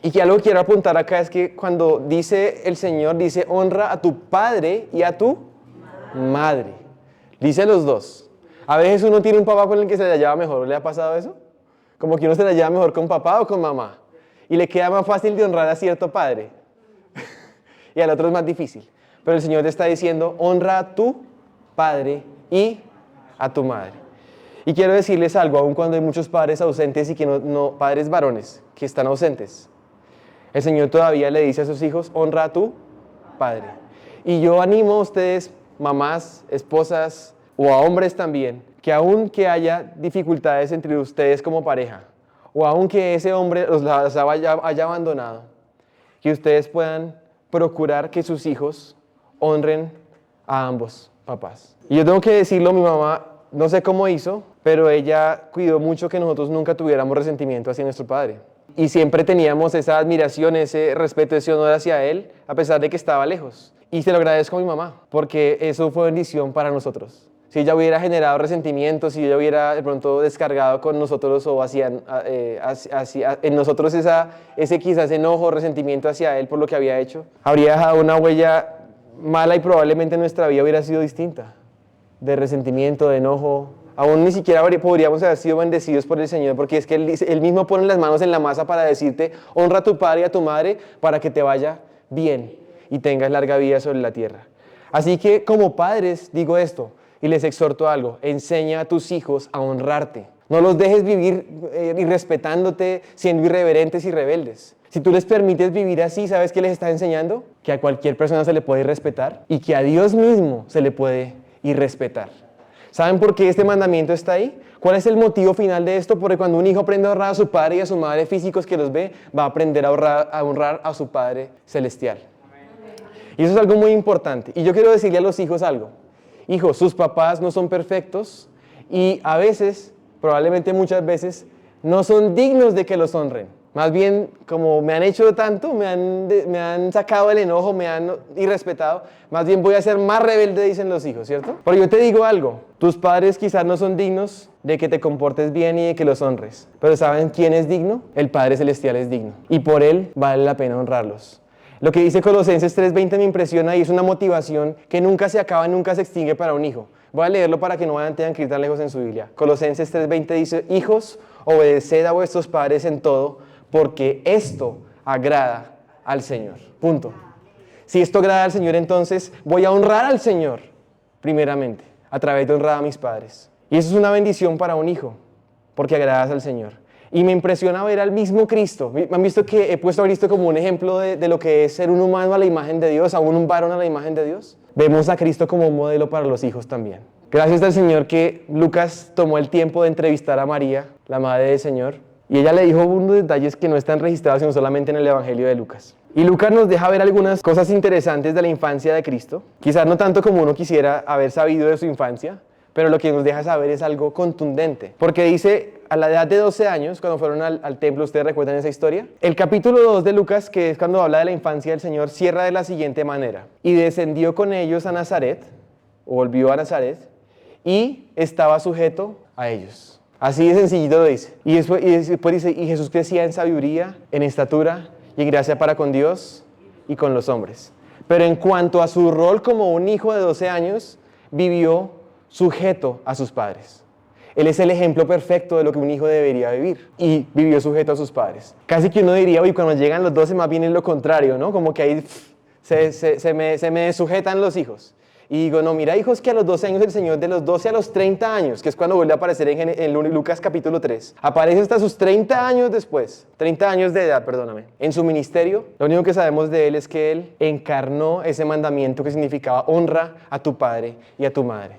Y que algo que quiero apuntar acá es que cuando dice el Señor, dice honra a tu padre y a tu madre. Dice los dos. A veces uno tiene un papá con el que se la lleva mejor. ¿Le ha pasado eso? Como que uno se la lleva mejor con papá o con mamá. Y le queda más fácil de honrar a cierto padre. Y al otro es más difícil. Pero el Señor te está diciendo, honra a tu padre y a tu madre. Y quiero decirles algo, aun cuando hay muchos padres ausentes y que padres varones que están ausentes. El Señor todavía le dice a sus hijos, honra a tu padre. Y yo animo a ustedes, mamás, esposas o a hombres también, que aun que haya dificultades entre ustedes como pareja, o aun que ese hombre los haya abandonado, que ustedes puedan procurar que sus hijos honren a ambos papás. Y yo tengo que decirlo, mi mamá, no sé cómo hizo, pero ella cuidó mucho que nosotros nunca tuviéramos resentimiento hacia nuestro padre. Y siempre teníamos esa admiración, ese respeto, ese honor hacia él, a pesar de que estaba lejos. Y se lo agradezco a mi mamá, porque eso fue bendición para nosotros. Si ella hubiera generado resentimientos, si ella hubiera de pronto descargado con nosotros o en nosotros ese quizás enojo, resentimiento hacia él por lo que había hecho, habría dejado una huella mala y probablemente nuestra vida hubiera sido distinta. De resentimiento, de enojo. Aún ni siquiera podríamos haber sido bendecidos por el Señor, porque es que Él mismo pone las manos en la masa para decirte, honra a tu padre y a tu madre para que te vaya bien y tengas larga vida sobre la tierra. Así que como padres digo esto y les exhorto algo, enseña a tus hijos a honrarte. No los dejes vivir irrespetándote, siendo irreverentes y rebeldes. Si tú les permites vivir así, ¿sabes qué les estás enseñando? Que a cualquier persona se le puede respetar y que a Dios mismo se le puede irrespetar. ¿Saben por qué este mandamiento está ahí? ¿Cuál es el motivo final de esto? Porque cuando un hijo aprende a honrar a su padre y a su madre físicos que los ve, va a aprender a honrar a su Padre celestial. Y eso es algo muy importante. Y yo quiero decirle a los hijos algo. Hijos, sus papás no son perfectos y a veces, probablemente muchas veces, no son dignos de que los honren. Más bien, como me han hecho tanto, me han sacado el enojo, me han irrespetado, más bien voy a ser más rebelde, dicen los hijos, ¿cierto? Pero yo te digo algo, tus padres quizás no son dignos de que te comportes bien y de que los honres. Pero ¿saben quién es digno? El Padre Celestial es digno. Y por Él vale la pena honrarlos. Lo que dice Colosenses 3:20 me impresiona y es una motivación que nunca se acaba, nunca se extingue para un hijo. Voy a leerlo para que no tengan que ir tan lejos en su Biblia. Colosenses 3:20 dice, hijos, obedeced a vuestros padres en todo, porque esto agrada al Señor. Punto. Si esto agrada al Señor, entonces voy a honrar al Señor, primeramente, a través de honrar a mis padres. Y eso es una bendición para un hijo, porque agradas al Señor. Y me impresiona ver al mismo Cristo. ¿Han visto que he puesto a Cristo como un ejemplo de lo que es ser un humano a la imagen de Dios, aún un varón a la imagen de Dios? Vemos a Cristo como un modelo para los hijos también. Gracias al Señor que Lucas tomó el tiempo de entrevistar a María, la madre del Señor, y ella le dijo unos detalles que no están registrados sino solamente en el Evangelio de Lucas. Y Lucas nos deja ver algunas cosas interesantes de la infancia de Cristo. Quizás no tanto como uno quisiera haber sabido de su infancia, pero lo que nos deja saber es algo contundente. Porque dice, a la edad de 12 años, cuando fueron al templo, ¿ustedes recuerdan esa historia? El capítulo 2 de Lucas, que es cuando habla de la infancia del Señor, cierra de la siguiente manera. Y descendió con ellos a Nazaret, o volvió a Nazaret, y estaba sujeto a ellos. Así de sencillito lo dice. Y después dice, y Jesús crecía en sabiduría, en estatura y en gracia para con Dios y con los hombres. Pero en cuanto a su rol como un hijo de 12 años, vivió sujeto a sus padres. Él es el ejemplo perfecto de lo que un hijo debería vivir. Y vivió sujeto a sus padres. Casi que uno diría, uy, cuando llegan los 12 más bien es lo contrario, ¿no? Como que ahí se me sujetan los hijos. Y digo, no, mira, hijos, que a los 12 años el Señor, de los 12 a los 30 años, que es cuando vuelve a aparecer en Lucas capítulo 3, aparece hasta sus 30 años después, 30 años de edad, perdóname. En su ministerio, lo único que sabemos de él es que él encarnó ese mandamiento que significaba honra a tu padre y a tu madre,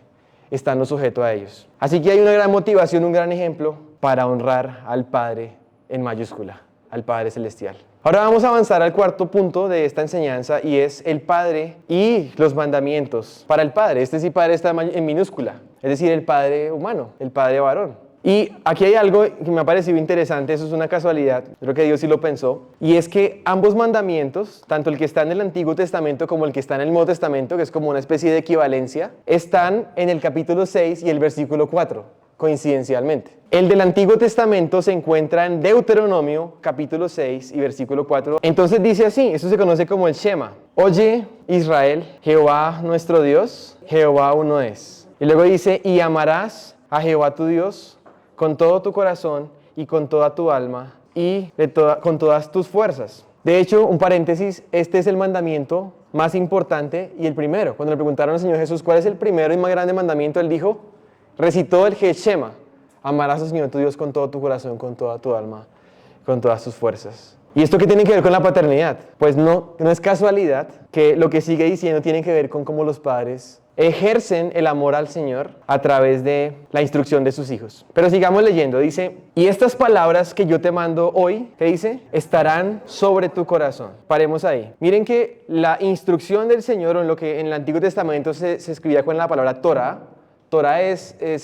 estando sujeto a ellos. Así que hay una gran motivación, un gran ejemplo para honrar al Padre en mayúscula, al Padre Celestial. Ahora vamos a avanzar al cuarto punto de esta enseñanza y es el Padre y los mandamientos para el Padre. Este sí, Padre está en minúscula, es decir, el Padre humano, el Padre varón. Y aquí hay algo que me ha parecido interesante, eso es una casualidad, creo que Dios sí lo pensó, y es que ambos mandamientos, tanto el que está en el Antiguo Testamento como el que está en el Nuevo Testamento, que es como una especie de equivalencia, están en el capítulo 6 y el versículo 4. coincidencialmente. El del Antiguo Testamento se encuentra en Deuteronomio, capítulo 6 y versículo 4. Entonces dice así, eso se conoce como el Shema. Oye, Israel, Jehová nuestro Dios, Jehová uno es. Y luego dice, y amarás a Jehová tu Dios con todo tu corazón y con toda tu alma y con todas tus fuerzas. De hecho, un paréntesis, este es el mandamiento más importante y el primero. Cuando le preguntaron al Señor Jesús cuál es el primero y más grande mandamiento, Él dijo, recitó el Shema. Amarás al Señor tu Dios con todo tu corazón, con toda tu alma, con todas tus fuerzas. ¿Y esto qué tiene que ver con la paternidad? Pues no es casualidad que lo que sigue diciendo tiene que ver con cómo los padres ejercen el amor al Señor a través de la instrucción de sus hijos. Pero sigamos leyendo, dice, y estas palabras que yo te mando hoy, ¿qué dice? Estarán sobre tu corazón. Paremos ahí. Miren que la instrucción del Señor, o en lo que en el Antiguo Testamento se escribía con la palabra Torah. Torah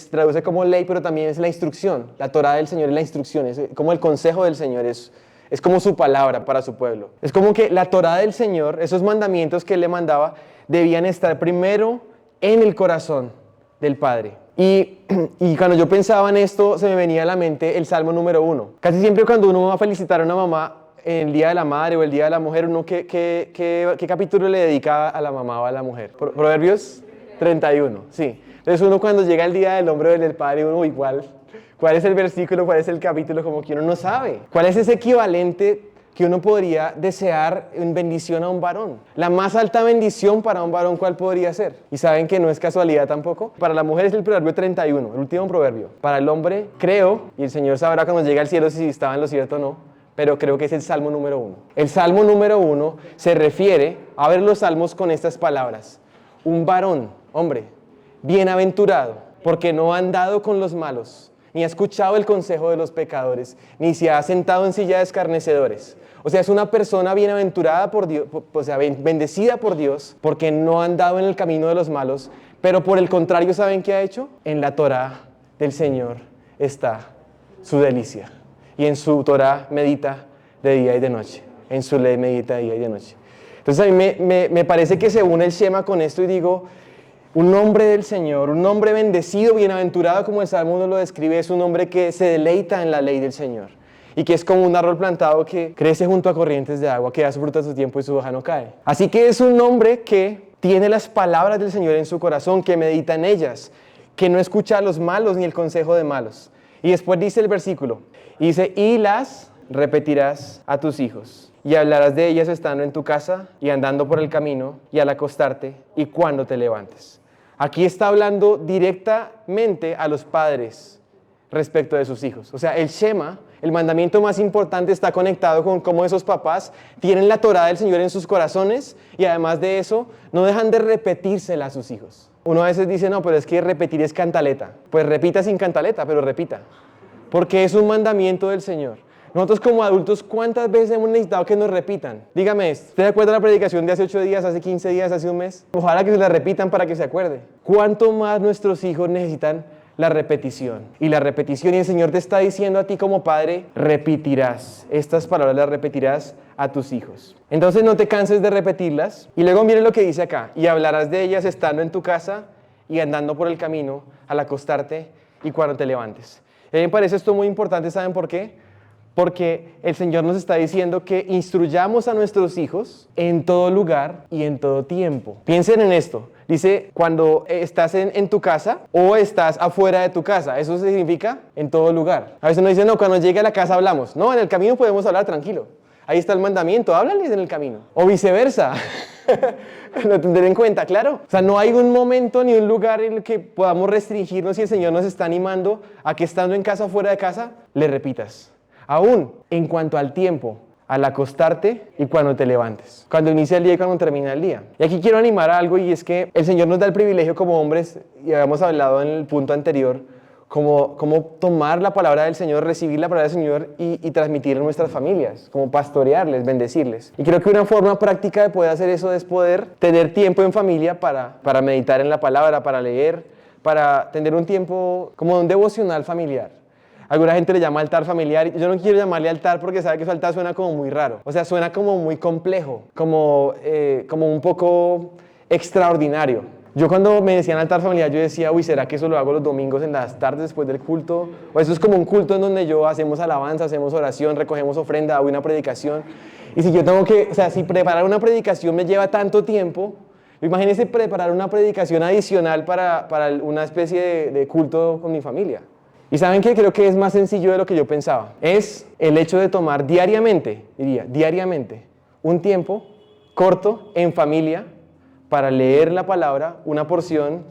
traduce como ley, pero también es la instrucción. La Torah del Señor es la instrucción, es como el consejo del Señor, es como su palabra para su pueblo. Es como que la Torah del Señor, esos mandamientos que Él le mandaba, debían estar primero en el corazón del Padre. Y cuando yo pensaba en esto, se me venía a la mente el Salmo número 1. Casi siempre cuando uno va a felicitar a una mamá en el Día de la Madre o el Día de la Mujer, uno ¿qué capítulo le dedica a la mamá o a la mujer? Proverbios 31, sí. Entonces uno cuando llega el Día del Hombre o del Padre, uno igual, ¿cuál es el versículo, cuál es el capítulo? Como que uno no sabe. ¿Cuál es ese equivalente que uno podría desear en bendición a un varón? La más alta bendición para un varón, ¿cuál podría ser? Y saben que no es casualidad tampoco. Para la mujer es el proverbio 31, el último proverbio. Para el hombre, creo, y el Señor sabrá cuando llegue al cielo si estaba en lo cierto o no, pero creo que es el Salmo número 1. El Salmo número 1 se refiere a ver los salmos con estas palabras. Un varón, hombre, bienaventurado, porque no ha andado con los malos, ni ha escuchado el consejo de los pecadores, ni se ha sentado en silla de escarnecedores. O sea, es una persona bienaventurada por Dios, o sea, bendecida por Dios, porque no ha andado en el camino de los malos, pero por el contrario, ¿saben qué ha hecho? En la Torá del Señor está su delicia. Y en su Torá medita de día y de noche. En su ley medita de día y de noche. Entonces a mí me parece que se une el Shema con esto y digo, un hombre del Señor, un hombre bendecido, bienaventurado, como el Salmo 1 lo describe, es un hombre que se deleita en la ley del Señor y que es como un árbol plantado que crece junto a corrientes de agua, que da su fruto a su tiempo y su hoja no cae. Así que es un hombre que tiene las palabras del Señor en su corazón, que medita en ellas, que no escucha a los malos ni el consejo de malos. Y después dice el versículo, dice, y las repetirás a tus hijos. Y hablarás de ellas estando en tu casa y andando por el camino y al acostarte y cuando te levantes. Aquí está hablando directamente a los padres respecto de sus hijos. O sea, el Shema, el mandamiento más importante, está conectado con cómo esos papás tienen la Torá del Señor en sus corazones y además de eso, no dejan de repetírsela a sus hijos. Uno a veces dice, no, pero es que repetir es cantaleta. Pues repita sin cantaleta, pero repita. Porque es un mandamiento del Señor. Nosotros como adultos, ¿cuántas veces hemos necesitado que nos repitan? Dígame, ¿usted se acuerda de la predicación de hace 8 días, hace 15 días, hace un mes? Ojalá que se la repitan para que se acuerde. ¿Cuánto más nuestros hijos necesitan la repetición? Y la repetición, y el Señor te está diciendo a ti como padre, repetirás. Estas palabras las repetirás a tus hijos. Entonces no te canses de repetirlas. Y luego miren lo que dice acá. Y hablarás de ellas estando en tu casa y andando por el camino, al acostarte y cuando te levantes. A mí me parece esto muy importante, ¿saben por qué? Porque el Señor nos está diciendo que instruyamos a nuestros hijos en todo lugar y en todo tiempo. Piensen en esto. Dice, cuando estás en tu casa o estás afuera de tu casa. Eso significa en todo lugar. A veces uno dice, no, cuando llegue a la casa hablamos. No, en el camino podemos hablar tranquilo. Ahí está el mandamiento, háblales en el camino. O viceversa. Lo tendré en cuenta, claro. O sea, no hay un momento ni un lugar en el que podamos restringirnos y el Señor nos está animando a que estando en casa o fuera de casa, le repitas. Aún en cuanto al tiempo, al acostarte y cuando te levantes. Cuando inicia el día y cuando termina el día. Y aquí quiero animar a algo y es que el Señor nos da el privilegio como hombres, y habíamos hablado en el punto anterior, como tomar la palabra del Señor, recibir la palabra del Señor y transmitirla a nuestras familias, como pastorearles, bendecirles. Y creo que una forma práctica de poder hacer eso es poder tener tiempo en familia para meditar en la palabra, para leer, para tener un tiempo como un devocional familiar. Alguna gente le llama altar familiar. Yo no quiero llamarle altar porque sabe que su altar suena como muy raro. O sea, suena como muy complejo, como un poco extraordinario. Yo cuando me decían altar familiar, yo decía, uy, ¿será que eso lo hago los domingos en las tardes después del culto? O eso es como un culto en donde yo hacemos alabanza, hacemos oración, recogemos ofrenda, hago una predicación. Y si yo tengo que, o sea, si preparar una predicación me lleva tanto tiempo, imagínense preparar una predicación adicional para una especie de culto con mi familia. Y ¿saben qué? Creo que es más sencillo de lo que yo pensaba. Es el hecho de tomar diariamente, diría, diariamente, un tiempo corto en familia para leer la palabra, una porción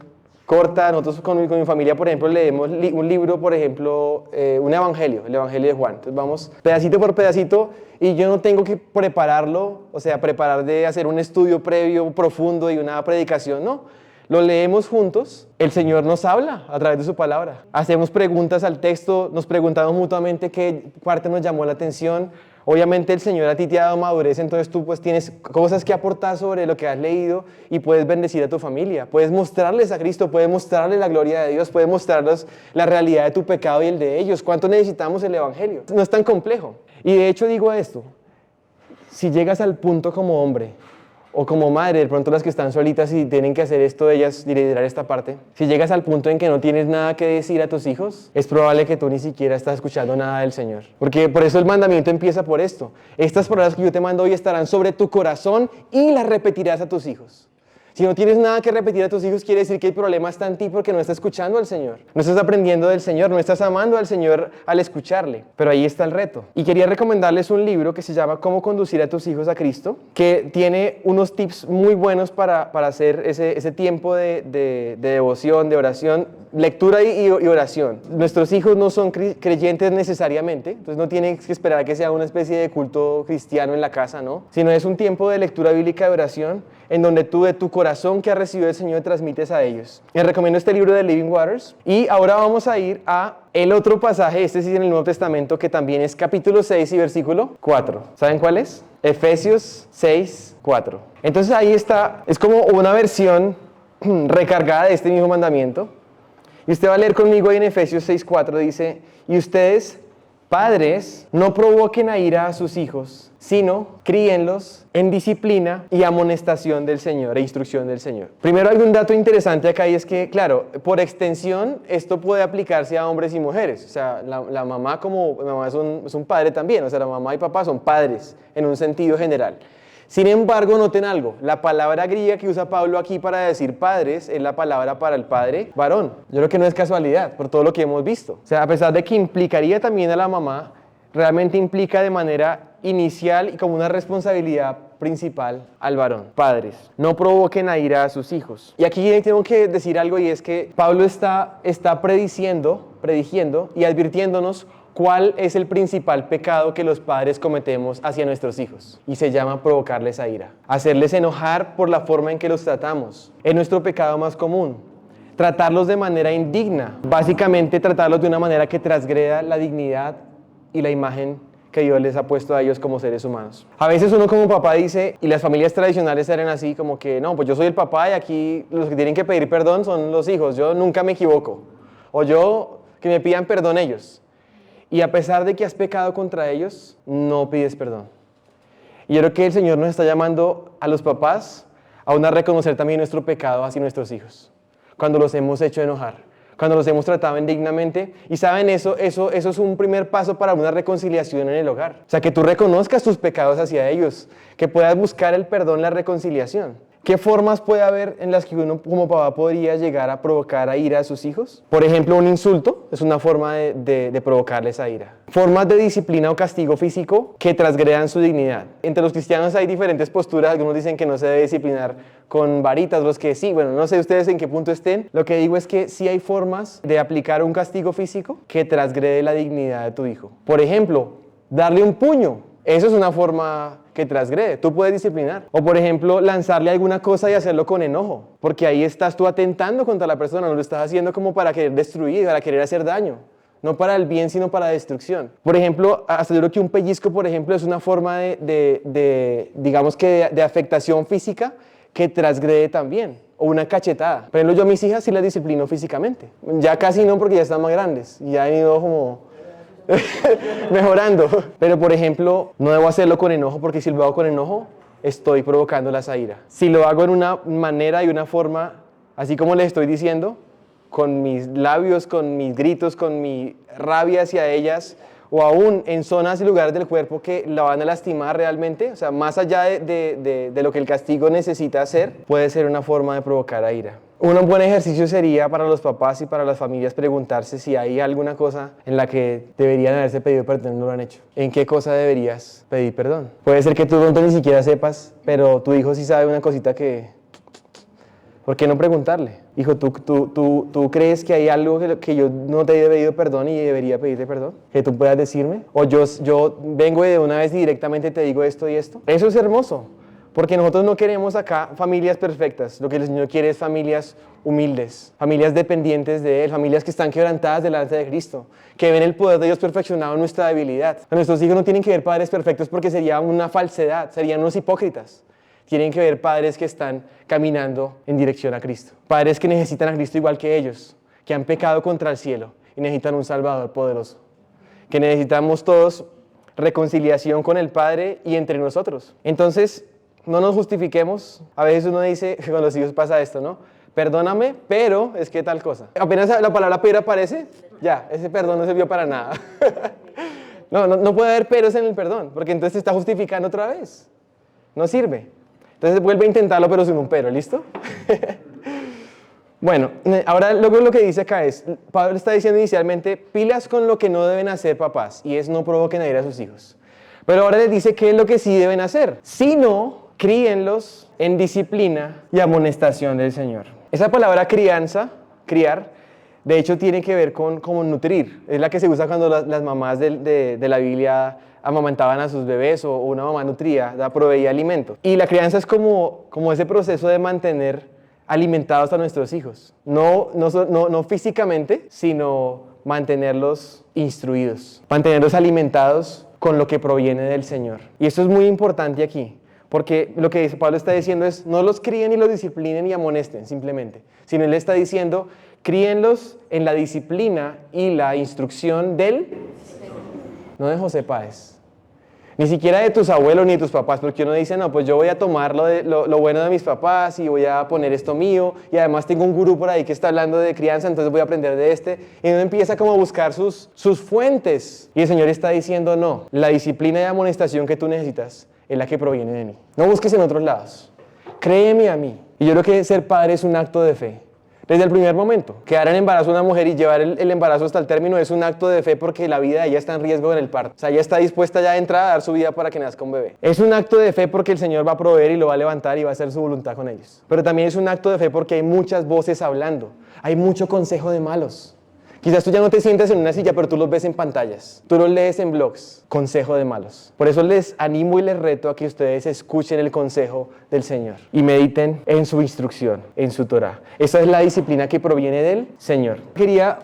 corta. Nosotros con mi familia, por ejemplo, leemos un libro, por ejemplo, un evangelio, el evangelio de Juan. Entonces vamos pedacito por pedacito y yo no tengo que prepararlo, o sea, preparar de hacer un estudio previo, profundo y una predicación, no. Lo leemos juntos, el Señor nos habla a través de su palabra. Hacemos preguntas al texto, nos preguntamos mutuamente qué parte nos llamó la atención. Obviamente el Señor a ti te ha dado madurez, entonces tú pues tienes cosas que aportar sobre lo que has leído y puedes bendecir a tu familia. Puedes mostrarles a Cristo, puedes mostrarles la gloria de Dios, puedes mostrarles la realidad de tu pecado y el de ellos. ¿Cuánto necesitamos el Evangelio? No es tan complejo. Y de hecho digo esto, si llegas al punto como hombre o como madre, de pronto las que están solitas y tienen que hacer esto, ellas liderar esta parte, si llegas al punto en que no tienes nada que decir a tus hijos, es probable que tú ni siquiera estás escuchando nada del Señor. Porque por eso el mandamiento empieza por esto. Estas palabras que yo te mando hoy estarán sobre tu corazón y las repetirás a tus hijos. Si no tienes nada que repetir a tus hijos, quiere decir que el problema está en ti porque no estás escuchando al Señor. No estás aprendiendo del Señor, no estás amando al Señor al escucharle. Pero ahí está el reto. Y quería recomendarles un libro que se llama Cómo conducir a tus hijos a Cristo, que tiene unos tips muy buenos para hacer ese tiempo de devoción, de oración, lectura y oración. Nuestros hijos no son creyentes necesariamente, entonces no tienes que esperar a que sea una especie de culto cristiano en la casa, ¿no? Sino es un tiempo de lectura bíblica de oración en donde tú de tu corazón que has recibido del Señor transmites a ellos. Les recomiendo este libro de Living Waters. Y ahora vamos a ir a el otro pasaje, este sí en el Nuevo Testamento, que también es capítulo 6 y versículo 4. ¿Saben cuál es? Efesios 6, 4. Entonces ahí está, es como una versión recargada de este mismo mandamiento. Y usted va a leer conmigo ahí en Efesios 6, 4, dice, y ustedes, padres, no provoquen a ira a sus hijos, sino críenlos en disciplina y amonestación del Señor e instrucción del Señor. Primero hay un dato interesante acá y es que, claro, por extensión esto puede aplicarse a hombres y mujeres. O sea, la mamá es un padre también, o sea, la mamá y papá son padres en un sentido general. Sin embargo, noten algo, la palabra griega que usa Pablo aquí para decir padres es la palabra para el padre varón. Yo creo que no es casualidad por todo lo que hemos visto. O sea, a pesar de que implicaría también a la mamá, realmente implica de manera inicial y como una responsabilidad principal al varón. Padres, no provoquen a ira a sus hijos. Y aquí tengo que decir algo y es que Pablo está predigiendo y advirtiéndonos cuál es el principal pecado que los padres cometemos hacia nuestros hijos. Y se llama provocarles a ira. Hacerles enojar por la forma en que los tratamos. Es nuestro pecado más común. Tratarlos de manera indigna. Básicamente tratarlos de una manera que transgreda la dignidad y la imagen que Dios les ha puesto a ellos como seres humanos. A veces uno como papá dice, y las familias tradicionales eran así, como que no, pues yo soy el papá y aquí los que tienen que pedir perdón son los hijos, yo nunca me equivoco. O yo, que me pidan perdón ellos. Y a pesar de que has pecado contra ellos, no pides perdón. Y yo creo que el Señor nos está llamando a los papás a reconocer también nuestro pecado hacia nuestros hijos, cuando los hemos hecho enojar, cuando los hemos tratado indignamente. Y saben, eso es un primer paso para una reconciliación en el hogar. O sea, que tú reconozcas tus pecados hacia ellos, que puedas buscar el perdón, la reconciliación. ¿Qué formas puede haber en las que uno como papá podría llegar a provocar a ira a sus hijos? Por ejemplo, un insulto es una forma de provocarles a ira. Formas de disciplina o castigo físico que transgredan su dignidad. Entre los cristianos hay diferentes posturas. Algunos dicen que no se debe disciplinar con varitas, los que sí. Bueno, no sé ustedes en qué punto estén. Lo que digo es que sí hay formas de aplicar un castigo físico que transgrede la dignidad de tu hijo. Por ejemplo, darle un puño. Eso es una forma que transgrede. Tú puedes disciplinar. O por ejemplo, lanzarle alguna cosa y hacerlo con enojo. Porque ahí estás tú atentando contra la persona. No lo estás haciendo como para querer destruir, para querer hacer daño. No para el bien, sino para la destrucción. Por ejemplo, hasta yo creo que un pellizco, por ejemplo, es una forma digamos que de afectación física que transgrede también. O una cachetada. Por ejemplo, yo a mis hijas sí las disciplino físicamente. Ya casi no, porque ya están más grandes. Ya han ido como mejorando. Pero por ejemplo, no debo hacerlo con enojo, porque si lo hago con enojo, estoy provocándolas a ira. Si lo hago en una manera y una forma así como les estoy diciendo, con mis labios, con mis gritos, con mi rabia hacia ellas, o aún en zonas y lugares del cuerpo que la van a lastimar realmente, o sea, más allá de lo que el castigo necesita hacer, puede ser una forma de provocar a ira. Un buen ejercicio sería para los papás y para las familias preguntarse si hay alguna cosa en la que deberían haberse pedido perdón y no lo han hecho. ¿En qué cosa deberías pedir perdón? Puede ser que tú ni siquiera sepas, pero tu hijo sí sabe una cosita que... ¿Por qué no preguntarle? Hijo, ¿tú crees que hay algo que yo no te he pedido perdón y debería pedirte perdón? ¿Que tú puedas decirme? ¿O yo vengo y de una vez directamente te digo esto y esto? Eso es hermoso, porque nosotros no queremos acá familias perfectas. Lo que el Señor quiere es familias humildes, familias dependientes de Él, familias que están quebrantadas delante de Cristo, que ven el poder de Dios perfeccionado en nuestra debilidad. Nuestros hijos no tienen que ver padres perfectos porque sería una falsedad, serían unos hipócritas. Tienen que ver padres que están caminando en dirección a Cristo. Padres que necesitan a Cristo igual que ellos, que han pecado contra el cielo y necesitan un Salvador poderoso. Que necesitamos todos reconciliación con el Padre y entre nosotros. Entonces, no nos justifiquemos. A veces uno dice, con los hijos pasa esto, ¿no? Perdóname, pero es que tal cosa. Apenas la palabra pero aparece, ya, ese perdón no sirvió para nada. No puede haber peros en el perdón, porque entonces se está justificando otra vez. No sirve. Entonces vuelve a intentarlo pero sin un pero, ¿listo? Bueno, ahora luego lo que dice acá es, Pablo está diciendo inicialmente, pilas con lo que no deben hacer papás, y es no provoquen a ira a sus hijos. Pero ahora les dice qué es lo que sí deben hacer, sino críenlos en disciplina y amonestación del Señor. Esa palabra crianza, criar, de hecho tiene que ver con nutrir, es la que se usa cuando las mamás de la Biblia amamantaban a sus bebés o una mamá nutría, proveía alimento. Y la crianza es como ese proceso de mantener alimentados a nuestros hijos. No físicamente, sino mantenerlos instruidos, mantenerlos alimentados con lo que proviene del Señor. Y esto es muy importante aquí, porque lo que Pablo está diciendo es, no los críen y los disciplinen y amonesten simplemente, sino él está diciendo, críenlos en la disciplina y la instrucción no de José Páez. Ni siquiera de tus abuelos ni de tus papás, porque uno dice, no, pues yo voy a tomar lo bueno de mis papás y voy a poner esto mío, y además tengo un gurú por ahí que está hablando de crianza, entonces voy a aprender de este, y uno empieza como a buscar sus fuentes, y el Señor está diciendo, no, la disciplina y amonestación que tú necesitas es la que proviene de mí. No busques en otros lados, créeme a mí. Y yo creo que ser padre es un acto de fe. Desde el primer momento, quedar en embarazo a una mujer y llevar el embarazo hasta el término es un acto de fe porque la vida de ella está en riesgo en el parto. O sea, ella está dispuesta ya de entrada a dar su vida para que nazca un bebé. Es un acto de fe porque el Señor va a proveer y lo va a levantar y va a hacer su voluntad con ellos. Pero también es un acto de fe porque hay muchas voces hablando. Hay mucho consejo de malos. Quizás tú ya no te sientes en una silla, pero tú los ves en pantallas. Tú los lees en blogs. Consejo de malos. Por eso les animo y les reto a que ustedes escuchen el consejo del Señor y mediten en su instrucción, en su Torah. Esa es la disciplina que proviene del Señor. Quería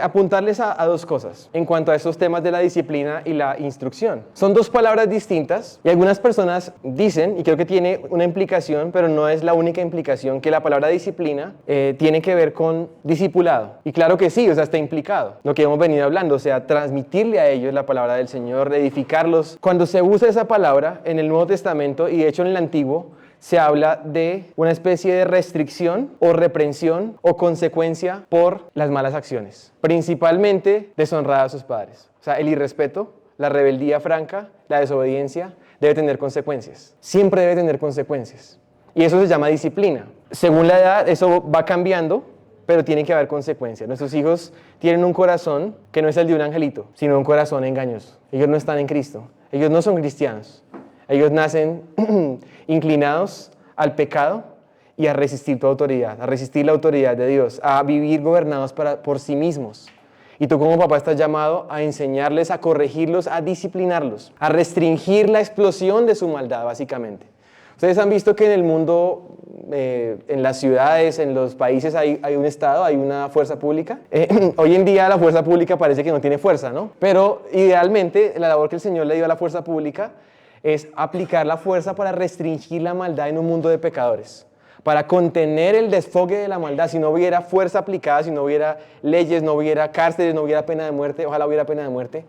apuntarles a dos cosas en cuanto a estos temas de la disciplina y la instrucción. Son dos palabras distintas y algunas personas dicen, y creo que tiene una implicación, pero no es la única implicación, que la palabra disciplina tiene que ver con discipulado. Y claro que sí, o sea, está implicado. Lo que hemos venido hablando, o sea, transmitirle a ellos la palabra del Señor, edificarlos. Cuando se usa esa palabra en el Nuevo Testamento y de hecho en el Antiguo, se habla de una especie de restricción o reprensión o consecuencia por las malas acciones. Principalmente deshonrar a sus padres. O sea, el irrespeto, la rebeldía franca, la desobediencia, debe tener consecuencias. Siempre debe tener consecuencias. Y eso se llama disciplina. Según la edad, eso va cambiando, pero tiene que haber consecuencias. Nuestros hijos tienen un corazón que no es el de un angelito, sino un corazón engañoso. Ellos no están en Cristo. Ellos no son cristianos. Ellos nacen inclinados al pecado y a resistir tu autoridad, a resistir la autoridad de Dios, a vivir gobernados por sí mismos. Y tú como papá estás llamado a enseñarles, a corregirlos, a disciplinarlos, a restringir la explosión de su maldad, básicamente. Ustedes han visto que en el mundo, en las ciudades, en los países hay un Estado, hay una fuerza pública. Hoy en día la fuerza pública parece que no tiene fuerza, ¿no? Pero idealmente la labor que el Señor le dio a la fuerza pública es aplicar la fuerza para restringir la maldad en un mundo de pecadores, para contener el desfogue de la maldad. Si no hubiera fuerza aplicada, si no hubiera leyes, no hubiera cárceles, no hubiera pena de muerte, ojalá hubiera pena de muerte,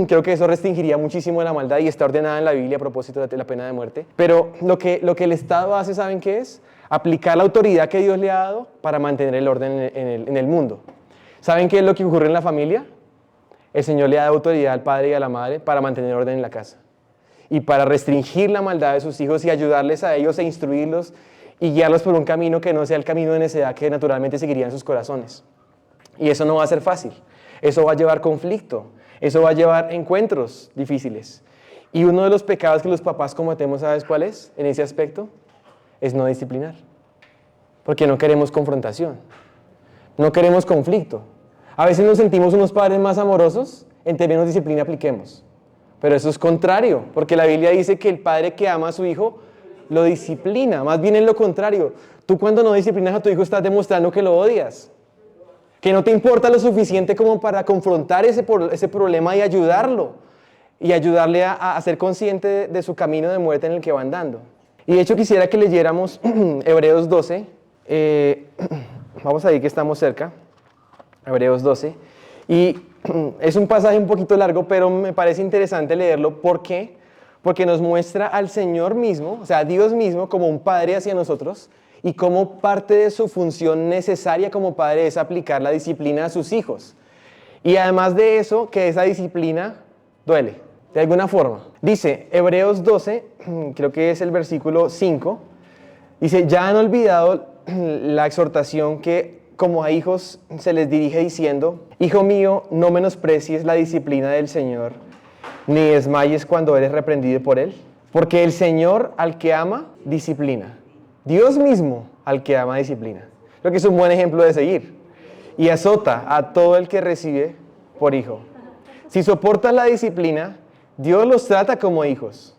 creo que eso restringiría muchísimo la maldad y está ordenada en la Biblia a propósito de la pena de muerte. Pero lo que el Estado hace, ¿saben qué es? aplicar la autoridad que Dios le ha dado para mantener el orden en el mundo. ¿Saben qué es lo que ocurre en la familia? El Señor le da autoridad al padre y a la madre para mantener orden en la casa y para restringir la maldad de sus hijos y ayudarles a ellos e instruirlos y guiarlos por un camino que no sea el camino de necedad que naturalmente seguiría en sus corazones. Y eso no va a ser fácil, eso va a llevar conflicto, eso va a llevar encuentros difíciles. Y uno de los pecados que los papás cometemos, ¿sabes cuál es en ese aspecto? Es no disciplinar, porque no queremos confrontación, no queremos conflicto. A veces nos sentimos unos padres más amorosos, entre menos disciplina apliquemos. Pero eso es contrario, porque la Biblia dice que el padre que ama a su hijo lo disciplina, más bien es lo contrario. Tú cuando no disciplinas a tu hijo estás demostrando que lo odias, que no te importa lo suficiente como para confrontar ese problema y ayudarlo, y ayudarle a ser consciente de su camino de muerte en el que va andando. Y de hecho quisiera que leyéramos Hebreos 12, vamos a ver que estamos cerca, Hebreos 12, y es un pasaje un poquito largo, pero me parece interesante leerlo. ¿Por qué? Porque nos muestra al Señor mismo, o sea, a Dios mismo como un padre hacia nosotros, y como parte de su función necesaria como padre es aplicar la disciplina a sus hijos. Y además de eso, que esa disciplina duele, de alguna forma. Dice, Hebreos 12, creo que es el versículo 5, dice, ya han olvidado la exhortación que como a hijos se les dirige diciendo, hijo mío, no menosprecies la disciplina del Señor, ni desmayes cuando eres reprendido por Él. Porque el Señor al que ama, disciplina. Dios mismo al que ama, disciplina. Creo que es un buen ejemplo de seguir. Y azota a todo el que recibe por hijo. Si soportas la disciplina, Dios los trata como hijos.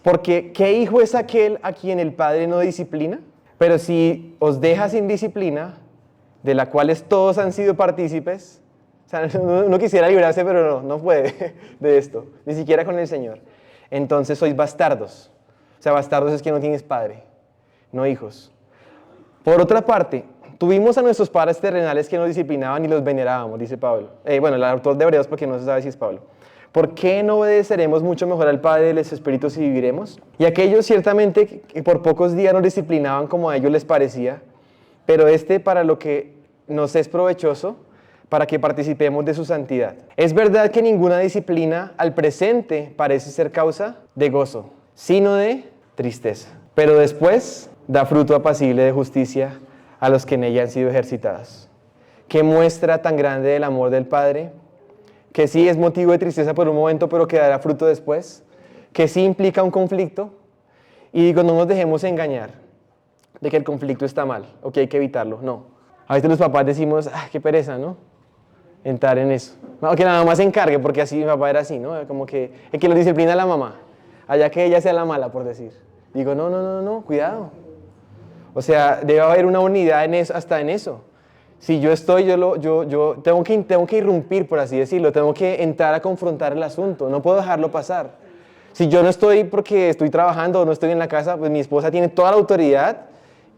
Porque ¿qué hijo es aquel a quien el Padre no disciplina? Pero si os deja sin disciplina, de la cual todos han sido partícipes, o sea, uno quisiera librarse, pero no puede de esto, ni siquiera con el Señor. Entonces sois bastardos. O sea, bastardos es que no tienes padre, no hijos. Por otra parte, tuvimos a nuestros padres terrenales que nos disciplinaban y los venerábamos, dice Pablo. Bueno, el autor de Hebreos, porque no se sabe si es Pablo. ¿Por qué no obedeceremos mucho mejor al Padre de los Espíritus y viviremos? Y aquellos ciertamente que por pocos días nos disciplinaban como a ellos les parecía, pero para lo que nos es provechoso, para que participemos de su santidad. Es verdad que ninguna disciplina al presente parece ser causa de gozo, sino de tristeza. Pero después da fruto apacible de justicia a los que en ella han sido ejercitados. ¿Qué muestra tan grande del amor del Padre? Que sí es motivo de tristeza por un momento, pero que dará fruto después. Que sí implica un conflicto. Y digo, no nos dejemos engañar de que el conflicto está mal o que hay que evitarlo. No. A veces los papás decimos, qué pereza, ¿no? Entrar en eso. No, que la mamá se encargue, porque así mi papá era así, ¿no? Como que el que lo disciplina a la mamá, allá que ella sea la mala, por decir. Digo, no, cuidado. O sea, debe haber una unidad en eso, hasta en eso. Si yo estoy, yo tengo que irrumpir, por así decirlo, tengo que entrar a confrontar el asunto, no puedo dejarlo pasar. Si yo no estoy porque estoy trabajando o no estoy en la casa, pues mi esposa tiene toda la autoridad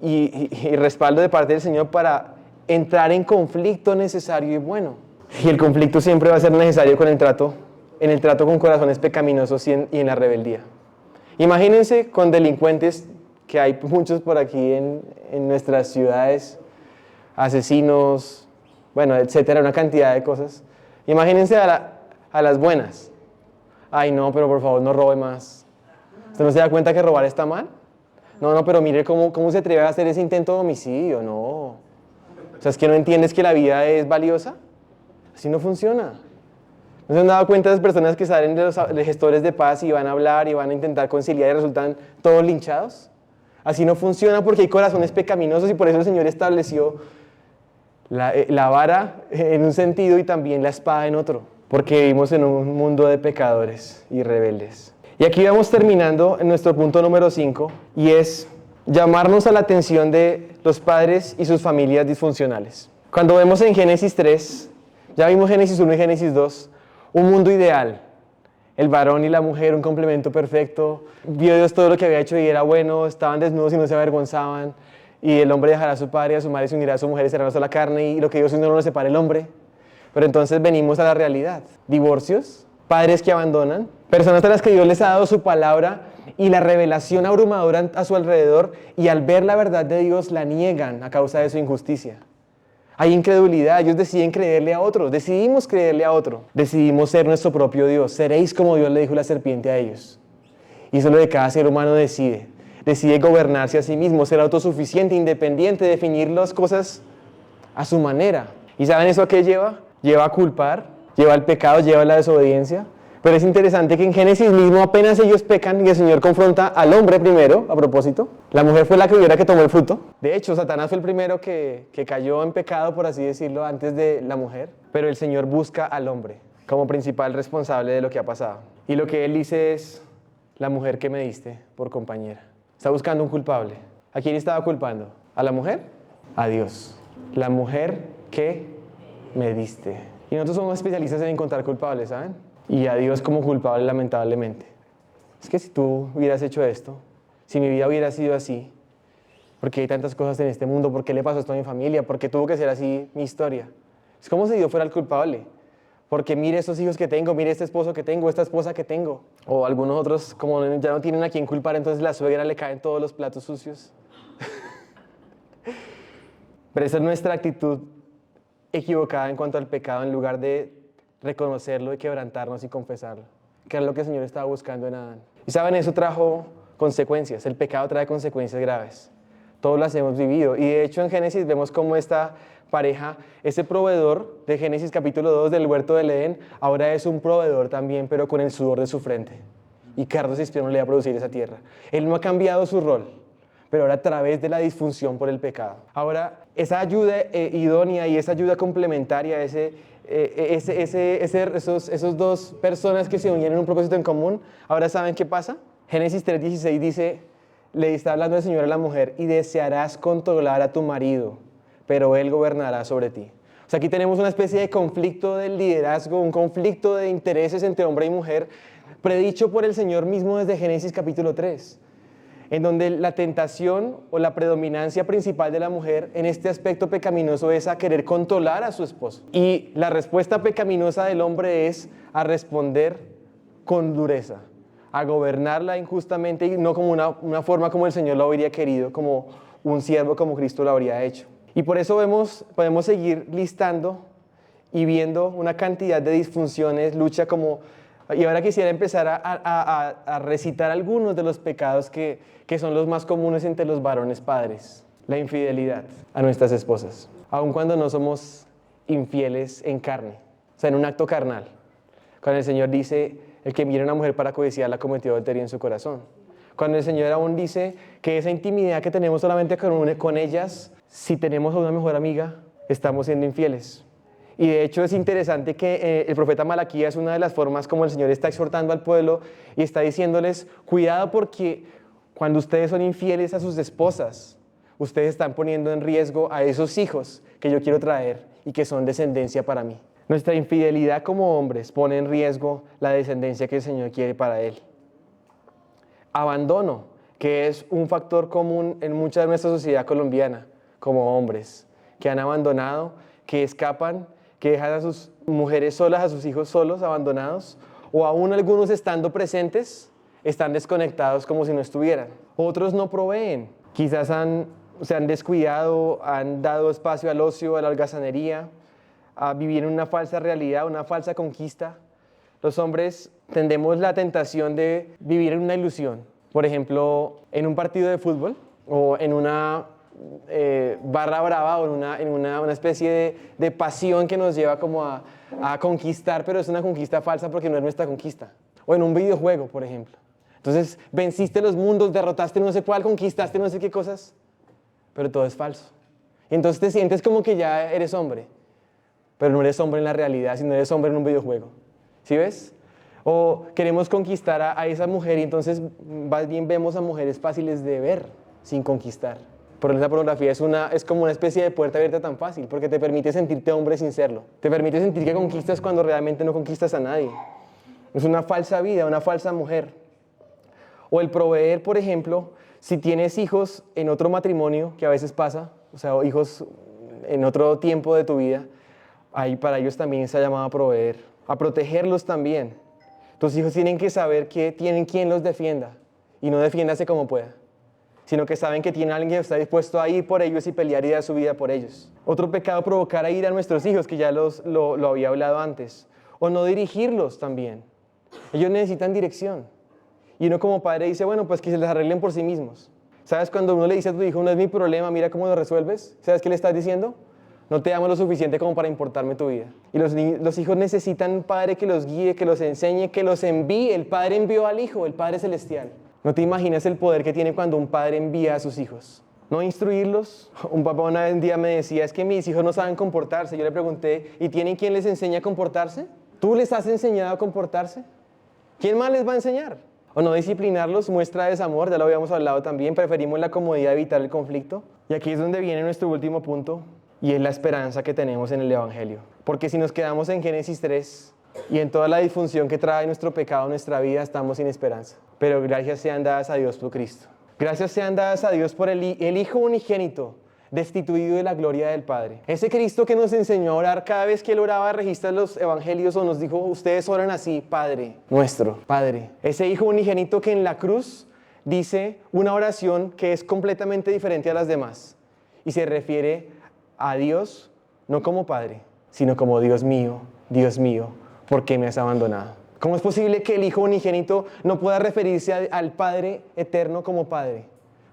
y respaldo de parte del Señor para entrar en conflicto necesario y bueno. Y el conflicto siempre va a ser necesario en el trato con corazones pecaminosos y en la rebeldía. Imagínense con delincuentes, que hay muchos por aquí en nuestras ciudades, asesinos, bueno, etcétera, una cantidad de cosas. Imagínense a las buenas. Ay, no, pero por favor no robe más. ¿Usted no se da cuenta que robar está mal? No, pero mire cómo se atreve a hacer ese intento de homicidio, no. O sea, ¿es que no entiendes que la vida es valiosa? Así no funciona. ¿No se han dado cuenta de las personas que salen de gestores de paz y van a hablar y van a intentar conciliar y resultan todos linchados? Así no funciona porque hay corazones pecaminosos y por eso el Señor estableció la vara en un sentido y también la espada en otro, porque vivimos en un mundo de pecadores y rebeldes. Y aquí vamos terminando en nuestro punto número 5 y es llamarnos a la atención de los padres y sus familias disfuncionales. Cuando vemos en Génesis 3, ya vimos Génesis 1 y Génesis 2, un mundo ideal. El varón y la mujer, un complemento perfecto. Vio Dios todo lo que había hecho y era bueno, estaban desnudos y no se avergonzaban. Y el hombre dejará a su padre y a su madre y se unirá a su mujer y será una sola carne. Y lo que Dios unió no lo separa el hombre. Pero entonces venimos a la realidad. Divorcios, padres que abandonan, personas a las que Dios les ha dado su palabra y la revelación abrumadora a su alrededor, y al ver la verdad de Dios la niegan a causa de su injusticia. Hay incredulidad, ellos deciden creerle a otro, decidimos creerle a otro, decidimos ser nuestro propio Dios, seréis como Dios le dijo la serpiente a ellos. Y eso es lo que cada ser humano decide gobernarse a sí mismo, ser autosuficiente, independiente, definir las cosas a su manera. ¿Y saben eso a qué lleva? Lleva a culpar, lleva al pecado, lleva a la desobediencia. Pero es interesante que en Génesis mismo apenas ellos pecan y el Señor confronta al hombre primero, a propósito. La mujer fue la que tomó el fruto. De hecho, Satanás fue el primero que cayó en pecado, por así decirlo, antes de la mujer. Pero el Señor busca al hombre como principal responsable de lo que ha pasado. Y lo que Él dice es, la mujer que me diste por compañera. Está buscando un culpable. ¿A quién estaba culpando? ¿A la mujer? A Dios. La mujer que me diste. Y nosotros somos especialistas en encontrar culpables, ¿saben? Y a Dios como culpable, lamentablemente. Es que si tú hubieras hecho esto, si mi vida hubiera sido así, ¿por qué hay tantas cosas en este mundo? ¿Por qué le pasó esto a mi familia? ¿Por qué tuvo que ser así mi historia? Es como si Dios fuera el culpable. Porque mire estos hijos que tengo, mire este esposo que tengo, esta esposa que tengo. O algunos otros, como ya no tienen a quién culpar, entonces la suegra le caen todos los platos sucios. Pero esa es nuestra actitud equivocada en cuanto al pecado, en lugar de reconocerlo y quebrantarnos y confesarlo, que era lo que el Señor estaba buscando en Adán. Y saben, eso trajo consecuencias. El pecado trae consecuencias graves. Todos las hemos vivido. Y de hecho en Génesis vemos cómo esta pareja, ese proveedor de Génesis capítulo 2 del huerto del Edén, ahora es un proveedor también, pero con el sudor de su frente. Y cardos y espinos le va a producir esa tierra. Él no ha cambiado su rol, pero ahora a través de la disfunción por el pecado. Ahora, esa ayuda idónea y esa ayuda complementaria, esos dos personas que se unieron en un propósito en común, ahora ¿saben qué pasa? Génesis 3:16 dice, le está hablando el Señor a la mujer, y desearás controlar a tu marido, pero él gobernará sobre ti. O sea, aquí tenemos una especie de conflicto del liderazgo, un conflicto de intereses entre hombre y mujer, predicho por el Señor mismo desde Génesis capítulo 3, en donde la tentación o la predominancia principal de la mujer en este aspecto pecaminoso es a querer controlar a su esposo. Y la respuesta pecaminosa del hombre es a responder con dureza, a gobernarla injustamente y no como una forma como el Señor lo habría querido, como un siervo como Cristo lo habría hecho. Y por eso podemos seguir listando y viendo una cantidad de disfunciones, lucha como... Y ahora quisiera empezar a recitar algunos de los pecados que son los más comunes entre los varones padres. La infidelidad a nuestras esposas, aun cuando no somos infieles en carne, o sea, en un acto carnal. Cuando el Señor dice, el que mira a una mujer para codiciarla cometió adulterio en su corazón. Cuando el Señor aún dice que esa intimidad que tenemos solamente con ellas, si tenemos a una mejor amiga, estamos siendo infieles. Y de hecho es interesante que el profeta Malaquías, una de las formas como el Señor está exhortando al pueblo y está diciéndoles, cuidado porque cuando ustedes son infieles a sus esposas, ustedes están poniendo en riesgo a esos hijos que yo quiero traer y que son descendencia para mí. Nuestra infidelidad como hombres pone en riesgo la descendencia que el Señor quiere para Él. Abandono, que es un factor común en mucha de nuestra sociedad colombiana, como hombres, que han abandonado, que escapan, que dejan a sus mujeres solas, a sus hijos solos, abandonados, o aún algunos estando presentes, están desconectados como si no estuvieran. Otros no proveen, quizás se han descuidado, han dado espacio al ocio, a la holgazanería, a vivir en una falsa realidad, una falsa conquista. Los hombres tendemos la tentación de vivir en una ilusión. Por ejemplo, en un partido de fútbol o en una barra brava o en una especie de pasión que nos lleva como a conquistar, pero es una conquista falsa porque no es nuestra conquista. O en un videojuego, por ejemplo. Entonces, venciste los mundos, derrotaste no sé cuál, conquistaste no sé qué cosas, pero todo es falso. Y entonces te sientes como que ya eres hombre, pero no eres hombre en la realidad, sino eres hombre en un videojuego. ¿Sí ves? O queremos conquistar a esa mujer y entonces más bien vemos a mujeres fáciles de ver sin conquistar. Por eso la pornografía es como una especie de puerta abierta tan fácil, porque te permite sentirte hombre sin serlo. Te permite sentir que conquistas cuando realmente no conquistas a nadie. Es una falsa vida, una falsa mujer. O el proveer, por ejemplo, si tienes hijos en otro matrimonio, que a veces pasa, o sea, hijos en otro tiempo de tu vida, ahí para ellos también se ha llamado a proveer, a protegerlos también. Tus hijos tienen que saber que tienen quien los defienda y no defiéndase como pueda, sino que saben que tiene alguien que está dispuesto a ir por ellos y pelear y dar su vida por ellos. Otro pecado, provocar a ir a nuestros hijos, que ya lo había hablado antes, o no dirigirlos también. Ellos necesitan dirección. Y uno como padre dice, bueno, pues que se les arreglen por sí mismos. ¿Sabes? Cuando uno le dice a tu hijo, no es mi problema, mira cómo lo resuelves, ¿sabes qué le estás diciendo? No te amo lo suficiente como para importarme tu vida. Y los hijos necesitan un padre que los guíe, que los enseñe, que los envíe. El padre envió al hijo, el Padre Celestial. No te imaginas el poder que tiene cuando un padre envía a sus hijos. No instruirlos. Un papá un día me decía, es que mis hijos no saben comportarse. Yo le pregunté, ¿y tienen quien les enseña a comportarse? ¿Tú les has enseñado a comportarse? ¿Quién más les va a enseñar? O no disciplinarlos muestra desamor, ya lo habíamos hablado también, preferimos la comodidad de evitar el conflicto. Y aquí es donde viene nuestro último punto, y es la esperanza que tenemos en el Evangelio. Porque si nos quedamos en Génesis 3 y en toda la disfunción que trae nuestro pecado a nuestra vida, estamos sin esperanza. Pero gracias sean dadas a Dios por Cristo. Gracias sean dadas a Dios por el Hijo unigénito, destituido de la gloria del Padre. Ese Cristo que nos enseñó a orar, cada vez que Él oraba, registra los evangelios o nos dijo, ustedes oran así, Padre nuestro, Padre. Ese Hijo unigénito que en la cruz dice una oración que es completamente diferente a las demás y se refiere a Dios no como Padre, sino como Dios mío, ¿por qué me has abandonado? ¿Cómo es posible que el Hijo unigénito no pueda referirse al Padre eterno como Padre?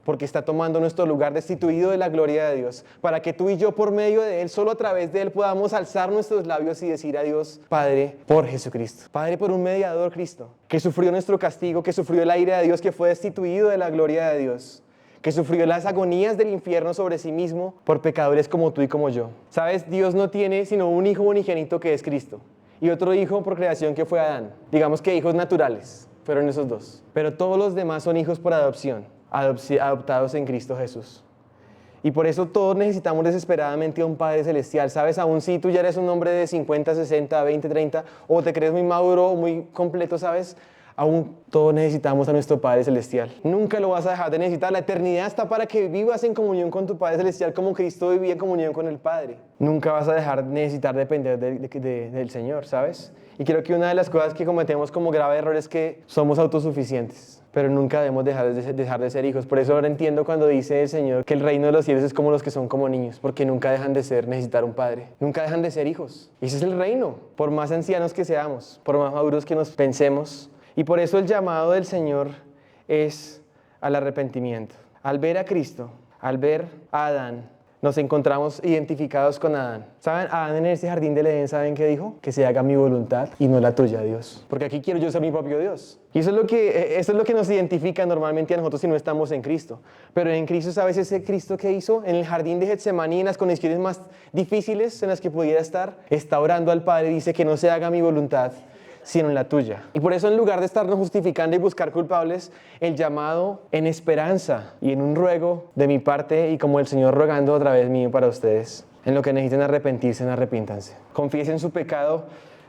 Porque está tomando nuestro lugar destituido de la gloria de Dios, para que tú y yo por medio de Él, solo a través de Él, podamos alzar nuestros labios y decir a Dios, Padre, por Jesucristo. Padre, por un mediador, Cristo, que sufrió nuestro castigo, que sufrió la ira de Dios, que fue destituido de la gloria de Dios, que sufrió las agonías del infierno sobre sí mismo por pecadores como tú y como yo. ¿Sabes? Dios no tiene sino un Hijo unigénito que es Cristo, y otro hijo por creación que fue Adán. Digamos que hijos naturales fueron esos dos, pero todos los demás son hijos por adopción. Adoptados en Cristo Jesús. Y por eso todos necesitamos desesperadamente a un Padre Celestial. ¿Sabes? Aún si tú ya eres un hombre de 50, 60, 20, 30, o te crees muy maduro o muy completo, ¿sabes? Aún todos necesitamos a nuestro Padre Celestial. Nunca lo vas a dejar de necesitar. La eternidad está para que vivas en comunión con tu Padre Celestial como Cristo vivía en comunión con el Padre. Nunca vas a dejar de necesitar depender del Señor, ¿sabes? Y creo que una de las cosas que cometemos como grave error es que somos autosuficientes, pero nunca debemos dejar de ser hijos. Por eso ahora entiendo cuando dice el Señor que el reino de los cielos es como los que son como niños, porque nunca dejan de necesitar un padre, nunca dejan de ser hijos. Y ese es el reino, por más ancianos que seamos, por más maduros que nos pensemos. Y por eso el llamado del Señor es al arrepentimiento. Al ver a Cristo, al ver a Adán, nos encontramos identificados con Adán. ¿Saben? Adán en ese jardín del Edén, ¿saben qué dijo? Que se haga mi voluntad y no la tuya, Dios. Porque aquí quiero yo ser mi propio Dios. Y eso es lo que nos identifica normalmente a nosotros si no estamos en Cristo. Pero en Cristo, ¿sabes ese Cristo que hizo? En el jardín de Getsemaní, en las condiciones más difíciles en las que pudiera estar, está orando al Padre y dice que no se haga mi voluntad, sino en la tuya. Y por eso, en lugar de estarnos justificando y buscar culpables, el llamado en esperanza y en un ruego de mi parte, y como el Señor rogando otra vez mío para ustedes, en lo que necesiten arrepentirse, arrepiéntanse. Confiesen su pecado,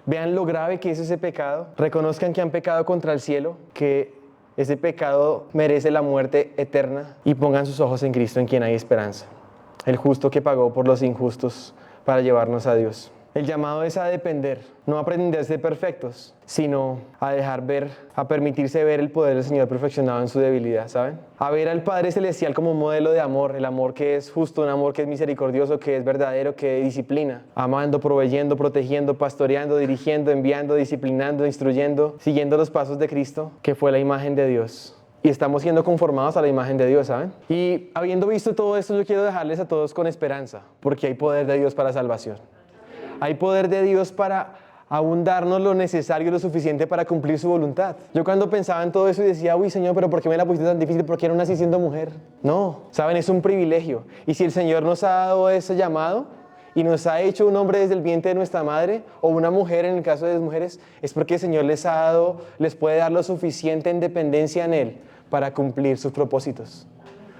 vean lo grave que es ese pecado, reconozcan que han pecado contra el cielo, que ese pecado merece la muerte eterna, y pongan sus ojos en Cristo, en quien hay esperanza, el justo que pagó por los injustos para llevarnos a Dios. El llamado es a depender, no a pretender ser perfectos, sino a dejar ver, a permitirse ver el poder del Señor perfeccionado en su debilidad, ¿saben? A ver al Padre Celestial como un modelo de amor, el amor que es justo, un amor que es misericordioso, que es verdadero, que disciplina, amando, proveyendo, protegiendo, pastoreando, dirigiendo, enviando, disciplinando, instruyendo, siguiendo los pasos de Cristo, que fue la imagen de Dios. Y estamos siendo conformados a la imagen de Dios, ¿saben? Y habiendo visto todo esto, yo quiero dejarles a todos con esperanza, porque hay poder de Dios para salvación. Hay poder de Dios para aún darnos lo necesario, lo suficiente para cumplir su voluntad. Yo cuando pensaba en todo eso y decía, uy Señor, pero ¿por qué me la pusiste tan difícil? ¿Por qué no nací siendo mujer? No, saben, es un privilegio. Y si el Señor nos ha dado ese llamado y nos ha hecho un hombre desde el vientre de nuestra madre, o una mujer en el caso de las mujeres, es porque el Señor les puede dar lo suficiente en dependencia en Él para cumplir sus propósitos.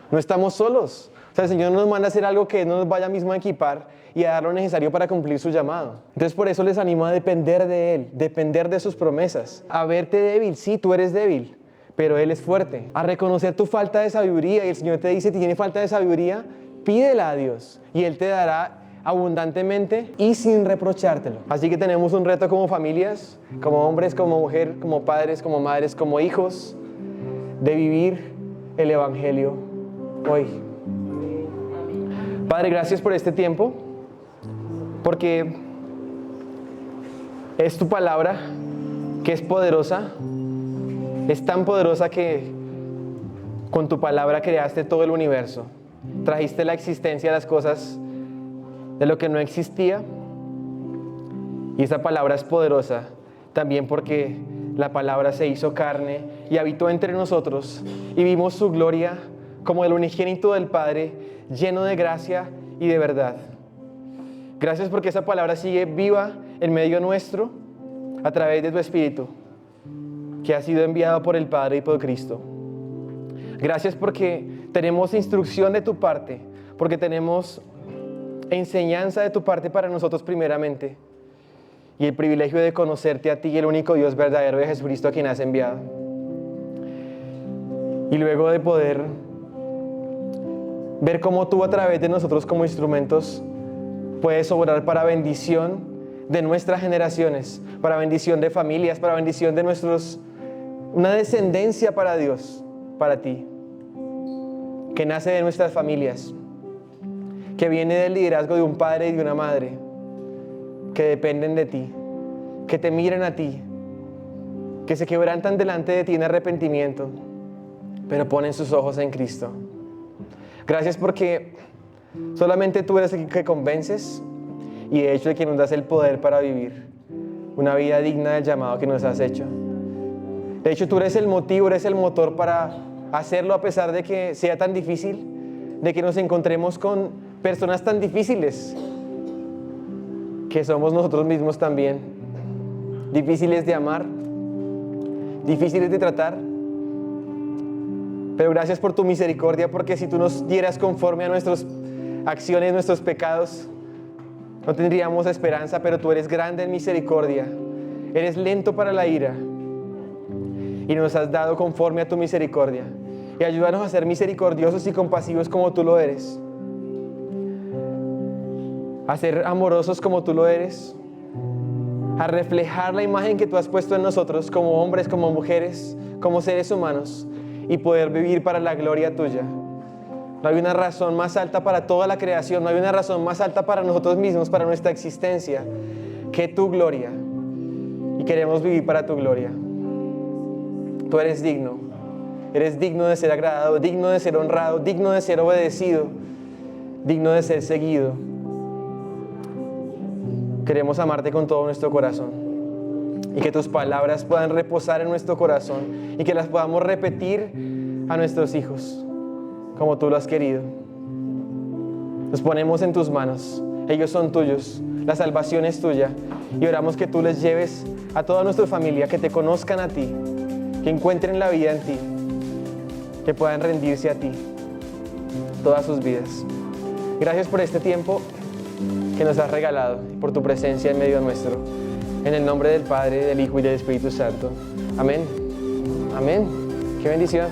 No estamos solos. O sea, el Señor nos manda a hacer algo que no nos vaya mismo a equipar y a dar lo necesario para cumplir su llamado. Entonces por eso les animo a depender de Él, depender de sus promesas, a verte débil. Sí, tú eres débil, pero Él es fuerte. A reconocer tu falta de sabiduría, y el Señor te dice, si tienes falta de sabiduría, pídela a Dios y Él te dará abundantemente y sin reprochártelo. Así que tenemos un reto como familias, como hombres, como mujer, como padres, como madres, como hijos, de vivir el Evangelio hoy. Padre, gracias por este tiempo, porque es tu palabra que es poderosa, es tan poderosa que con tu palabra creaste todo el universo, trajiste la existencia de las cosas de lo que no existía, y esa palabra es poderosa también porque la palabra se hizo carne y habitó entre nosotros y vimos su gloria como el unigénito del Padre, lleno de gracia y de verdad. Gracias porque esa palabra sigue viva en medio nuestro a través de tu Espíritu, que ha sido enviado por el Padre y por Cristo. Gracias porque tenemos instrucción de tu parte, porque tenemos enseñanza de tu parte para nosotros primeramente, y el privilegio de conocerte a ti, el único Dios verdadero de Jesucristo a quien has enviado. Y luego de poder ver cómo tú a través de nosotros como instrumentos puedes obrar para bendición de nuestras generaciones, para bendición de familias, para bendición de una descendencia para Dios, para ti, que nace de nuestras familias, que viene del liderazgo de un padre y de una madre, que dependen de ti, que te miran a ti, que se quebrantan delante de ti en arrepentimiento, pero ponen sus ojos en Cristo. Gracias porque solamente tú eres el que convences y de hecho el que nos das el poder para vivir una vida digna del llamado que nos has hecho. De hecho, tú eres el motivo, eres el motor para hacerlo a pesar de que sea tan difícil, de que nos encontremos con personas tan difíciles, que somos nosotros mismos también, difíciles de amar, difíciles de tratar. Pero gracias por tu misericordia, porque si tú nos dieras conforme a nuestras acciones, nuestros pecados, no tendríamos esperanza, pero tú eres grande en misericordia, eres lento para la ira y nos has dado conforme a tu misericordia. Y ayúdanos a ser misericordiosos y compasivos como tú lo eres, a ser amorosos como tú lo eres, a reflejar la imagen que tú has puesto en nosotros como hombres, como mujeres, como seres humanos, y poder vivir para la gloria tuya. No hay una razón más alta para toda la creación, no hay una razón más alta para nosotros mismos, para nuestra existencia, que tu gloria. Y queremos vivir para tu gloria. Tú eres digno de ser agradado, digno de ser honrado, digno de ser obedecido, digno de ser seguido. Queremos amarte con todo nuestro corazón y que tus palabras puedan reposar en nuestro corazón y que las podamos repetir a nuestros hijos como tú lo has querido. Los ponemos en tus manos, ellos son tuyos, la salvación es tuya, y oramos que tú les lleves a toda nuestra familia, que te conozcan a ti, que encuentren la vida en ti, que puedan rendirse a ti todas sus vidas. Gracias por este tiempo que nos has regalado, por tu presencia en medio nuestro. En el nombre del Padre, del Hijo y del Espíritu Santo. Amén. Amén. Qué bendición.